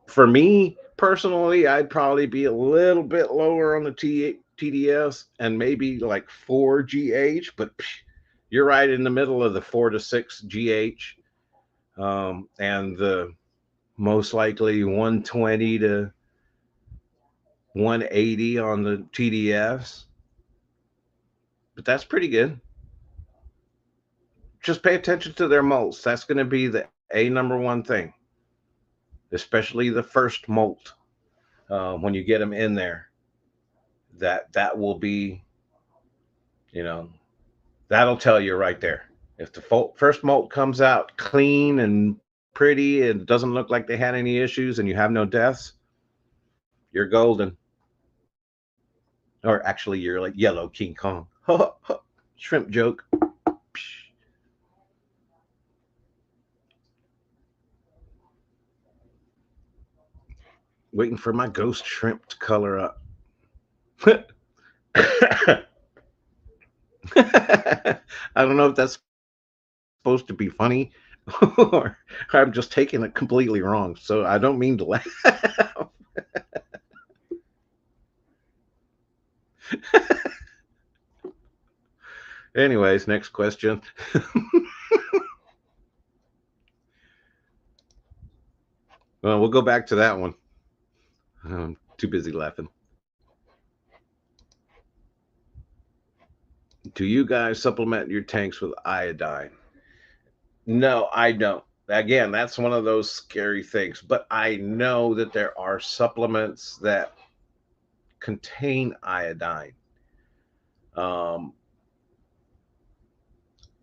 For me personally, I'd probably be a little bit lower on the TDS and maybe like 4GH, but you're right in the middle of the 4 to 6GH, and the most likely 120 to 180 on the TDS. But that's pretty good. Just pay attention to their molts. That's going to be the number one thing, especially the first molt. When you get them in there, that will be, you know, that'll tell you right there. If the first molt comes out clean and pretty and doesn't look like they had any issues and you have no deaths, you're golden. Or actually, you're like yellow King Kong. Shrimp joke. Waiting for my ghost shrimp to color up. I don't know if that's supposed to be funny or I'm just taking it completely wrong. So I don't mean to laugh. Anyways, next question. Well, we'll go back to that one. I'm too busy laughing. Do you guys supplement your tanks with iodine? No, I don't. Again, that's one of those scary things. But I know that there are supplements that contain iodine. Um,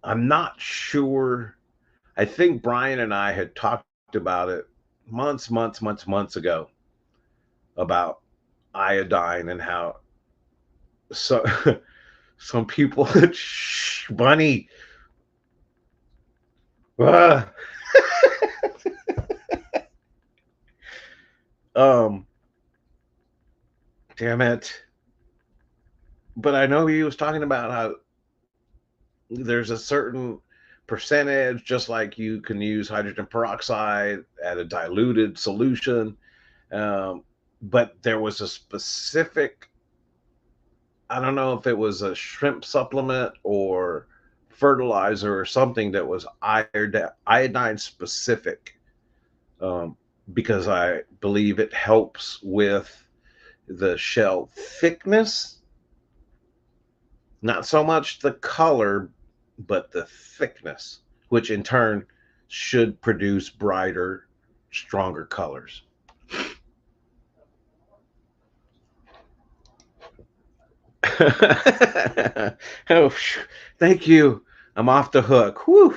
I'm not sure. I think Brian and I had talked about it months ago about iodine and how so some people shh, bunny. Ah. um Damn it. But I know he was talking about how there's a certain percentage, just like you can use hydrogen peroxide at a diluted solution. Um, but there was a specific, I don't know if it was a shrimp supplement or fertilizer or something that was iodine specific, um, because I believe it helps with the shell thickness, not so much the color, but the thickness, which in turn should produce brighter, stronger colors. Oh, thank you. I'm off the hook. Whew.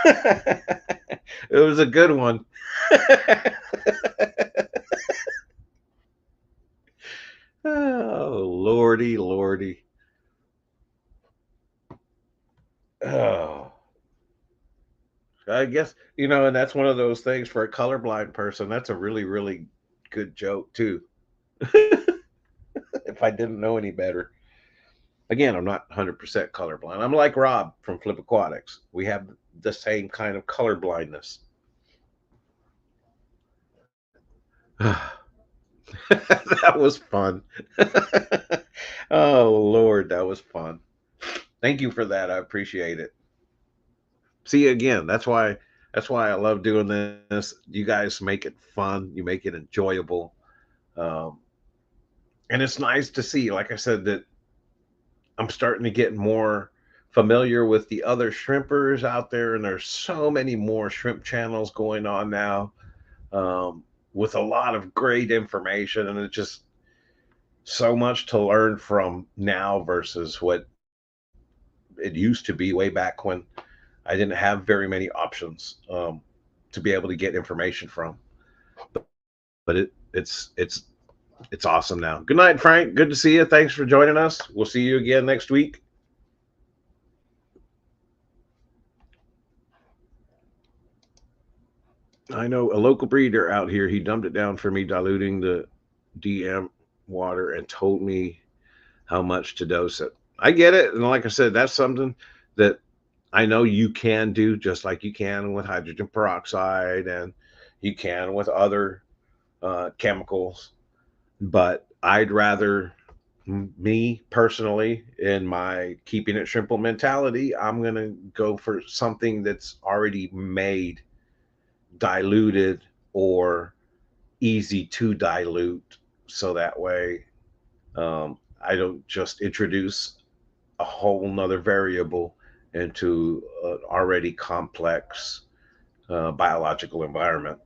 It was a good one. Oh, lordy, lordy. Oh, I guess, and that's one of those things for a colorblind person. That's a really, really good joke too. If I didn't know any better. Again, I'm not 100% colorblind. I'm like Rob from Flip Aquatics. We have the same kind of color blindness. That was fun. Oh Lord, that was fun. Thank you for that. I appreciate it. See, again, that's why I love doing this. You guys make it fun. You make it enjoyable. Um, and it's nice to see, like I said, that I'm starting to get more familiar with the other shrimpers out there, and there's so many more shrimp channels going on now, with a lot of great information, and it's just so much to learn from now versus what it used to be way back when I didn't have very many options, to be able to get information from. But it's awesome now. Good night, Frank. Good to see you. Thanks for joining us. We'll see you again next week. I know a local breeder out here. He dumped it down for me, diluting the DM water, and told me how much to dose it. I get it, and like I said, that's something that I know you can do, just like you can with hydrogen peroxide, and you can with other chemicals. But I'd rather, me personally, in my keeping it simple mentality, I'm gonna go for something that's already made, diluted, or easy to dilute, so that way, I don't just introduce a whole nother variable into an already complex biological environment.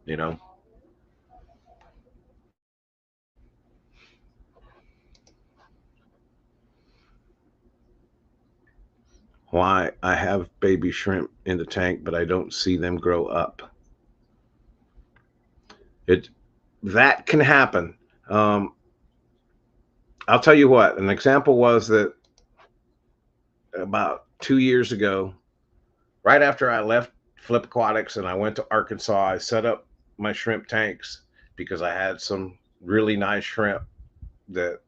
You know why I have baby shrimp in the tank, but I don't see them grow up. It That can happen. Um, I'll tell you what. An example was that about 2 years ago, right after I left Flip Aquatics and I went to Arkansas, I set up my shrimp tanks because I had some really nice shrimp that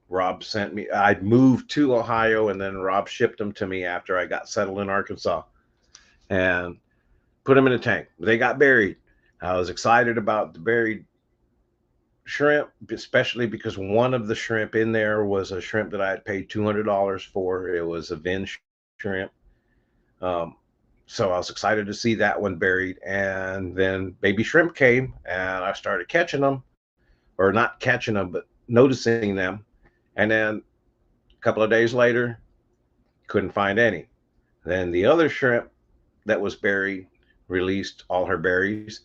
Rob sent me. I'd moved to Ohio, and then Rob shipped them to me after I got settled in Arkansas, and put them in a tank. They got buried. I was excited about the buried shrimp, especially because one of the shrimp in there was a shrimp that I had paid $200 for. It was a Vin shrimp. Um, so I was excited to see that one buried. And then baby shrimp came, and I started catching them, or not catching them, but noticing them. And then a couple of days later, couldn't find any. Then the other shrimp that was buried released all her berries.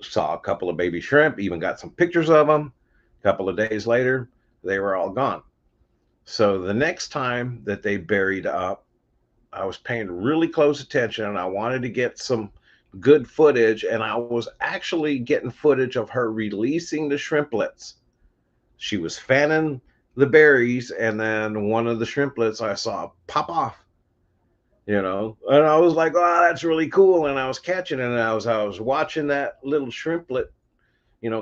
Saw a couple of baby shrimp, even got some pictures of them. A couple of days later, they were all gone. So the next time that they buried up, I was paying really close attention, and I wanted to get some good footage. And I was actually getting footage of her releasing the shrimplets. She was fanning the berries, and then one of the shrimplets I saw pop off. And I was like, oh, that's really cool. And I was catching it, and I was watching that little shrimplet,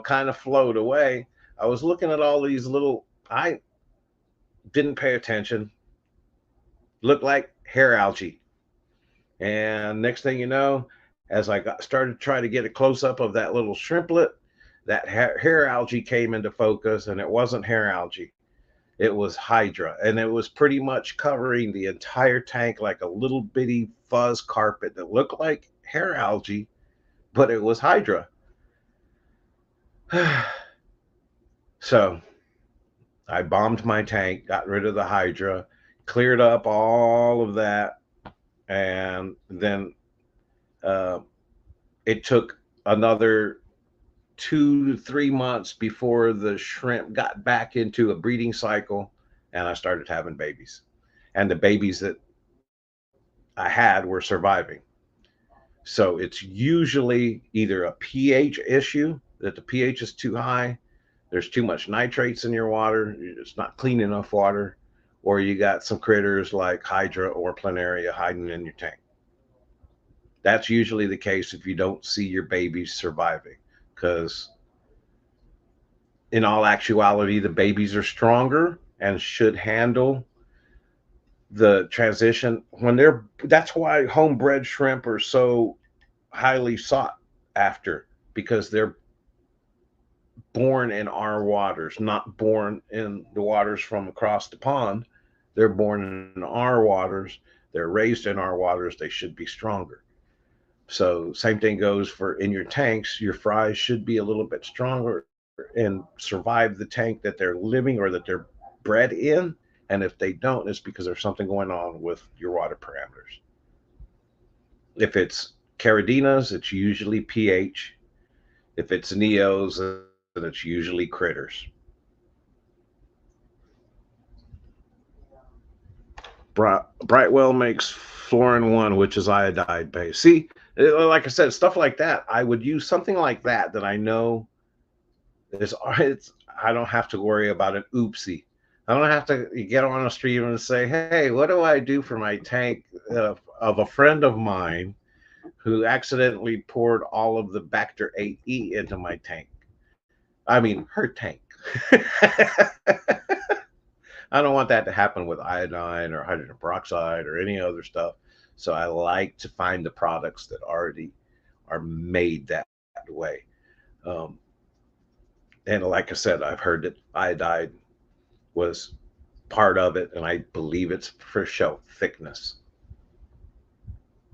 kind of float away. I was looking at all these little, I didn't pay attention, looked like hair algae. And next thing you know, as I started trying to get a close up of that little shrimplet, that hair algae came into focus, and it wasn't hair algae. It was hydra, and it was pretty much covering the entire tank like a little bitty fuzz carpet that looked like hair algae, but it was hydra. So I bombed my tank, got rid of the hydra, cleared up all of that, and then uh, it took another 2 to 3 months before the shrimp got back into a breeding cycle, and I started having babies. And the babies that I had were surviving. So it's usually either a pH issue, that the pH is too high, there's too much nitrates in your water, it's not clean enough water, or you got some critters like hydra or planaria hiding in your tank. That's usually the case if you don't see your babies surviving, because in all actuality, the babies are stronger and should handle the transition when they're. That's why homebred shrimp are so highly sought after, because they're born in our waters, not born in the waters from across the pond. They're born in our waters. They're raised in our waters. They should be stronger. So same thing goes for in your tanks. Your fries should be a little bit stronger and survive the tank that they're living or that they're bred in. And if they don't, it's because there's something going on with your water parameters. If it's Caridinas, it's usually pH. If it's Neos, then it's usually critters. Brightwell makes fluorine one, which is iodide based. See, like I said, stuff like that. I would use something like that I know it's. I don't have to worry about an oopsie. I don't have to get on a stream and say, "Hey, what do I do for my tank of a friend of mine who accidentally poured all of the Bacter 8E into my tank?" I mean, her tank. I don't want that to happen with iodine or hydrogen peroxide or any other stuff. So I like to find the products that already are made that way. Um, and like I said, I've heard that iodide was part of it, and I believe it's for show thickness.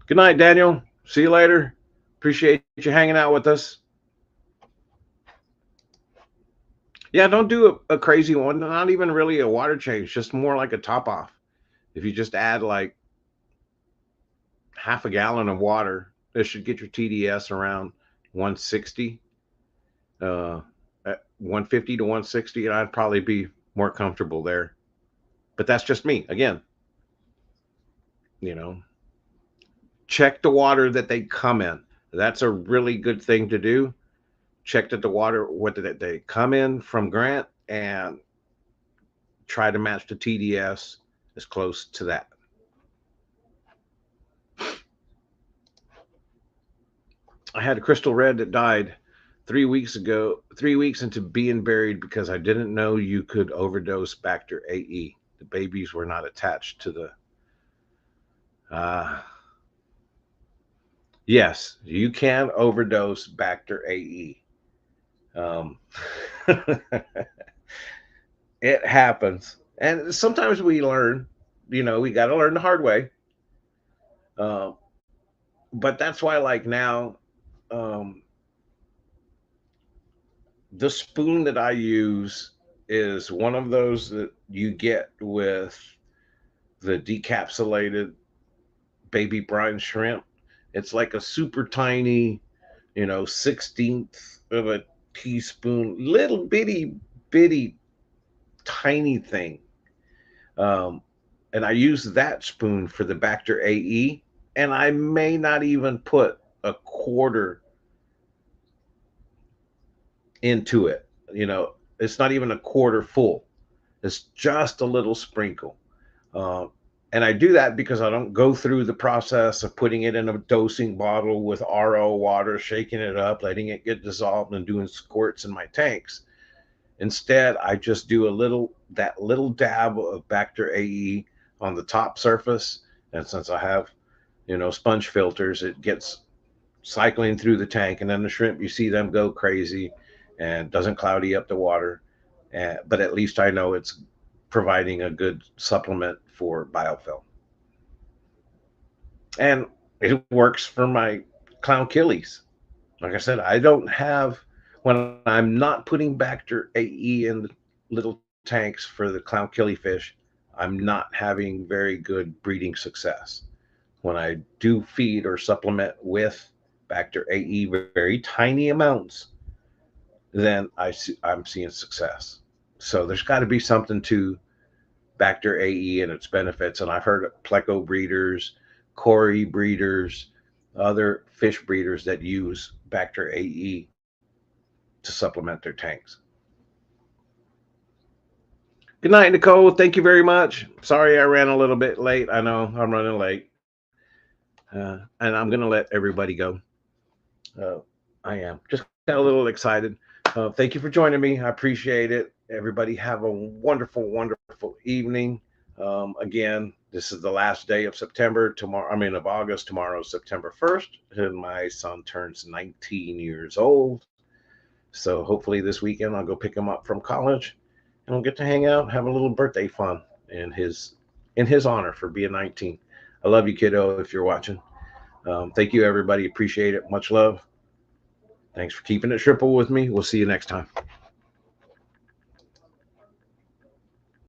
Good night, Daniel. See you later. Appreciate you hanging out with us. Yeah, don't do a crazy one. Not even really a water change, just more like a top off. If you just add like half a gallon of water, this should get your TDS around 160, at 150 to 160, and I'd probably be more comfortable there. But that's just me. Again, you know, check the water that they come in. That's a really good thing to do. Check that the water, what did they come in from Grant, and try to match the TDS as close to that. I had a crystal red that died 3 weeks ago, 3 weeks into being buried because I didn't know you could overdose Bacter AE. The babies were not attached to the. Uh, yes, you can overdose Bacter AE. Um, it happens. And sometimes we learn, we got to learn the hard way. Uh, but that's why, like now, um, the spoon that I use is one of those that you get with the decapsulated baby brine shrimp. It's like a super tiny, 16th of a teaspoon, little bitty, tiny thing. Um, and I use that spoon for the Bacter AE, and I may not even put a quarter into it. It's not even a quarter full. It's just a little sprinkle. Uh, and I do that because I don't go through the process of putting it in a dosing bottle with RO water, shaking it up, letting it get dissolved, and doing squirts in my tanks. Instead, I just do that little dab of Bacter AE on the top surface. And since I have, sponge filters, it gets cycling through the tank, and then the shrimp, you see them go crazy and doesn't cloudy up the water. But at least I know it's providing a good supplement for biofilm. And it works for my clown killies. Like I said, I don't have, when I'm not putting Bacter AE in the little tanks for the clown killifish, I'm not having very good breeding success. When I do feed or supplement with Bacter AE, very tiny amounts, then I'm seeing success. So there's got to be something to Bacter AE and its benefits. And I've heard pleco breeders, Cory breeders, other fish breeders that use Bacter AE to supplement their tanks. Good night, Nicole. Thank you very much. Sorry I ran a little bit late. I know I'm running late. And I'm going to let everybody go. I am just got a little excited. Thank you for joining me. I appreciate it. Everybody have a wonderful, wonderful evening. Again, this is the last day of September. Tomorrow, I mean, of August. Tomorrow is September 1st, and my son turns 19 years old. So hopefully this weekend I'll go pick him up from college, and we'll get to hang out, have a little birthday fun in his honor for being 19. I love you, kiddo. If you're watching, thank you, everybody. Appreciate it. Much love. Thanks for keeping it shrimple with me. We'll see you next time.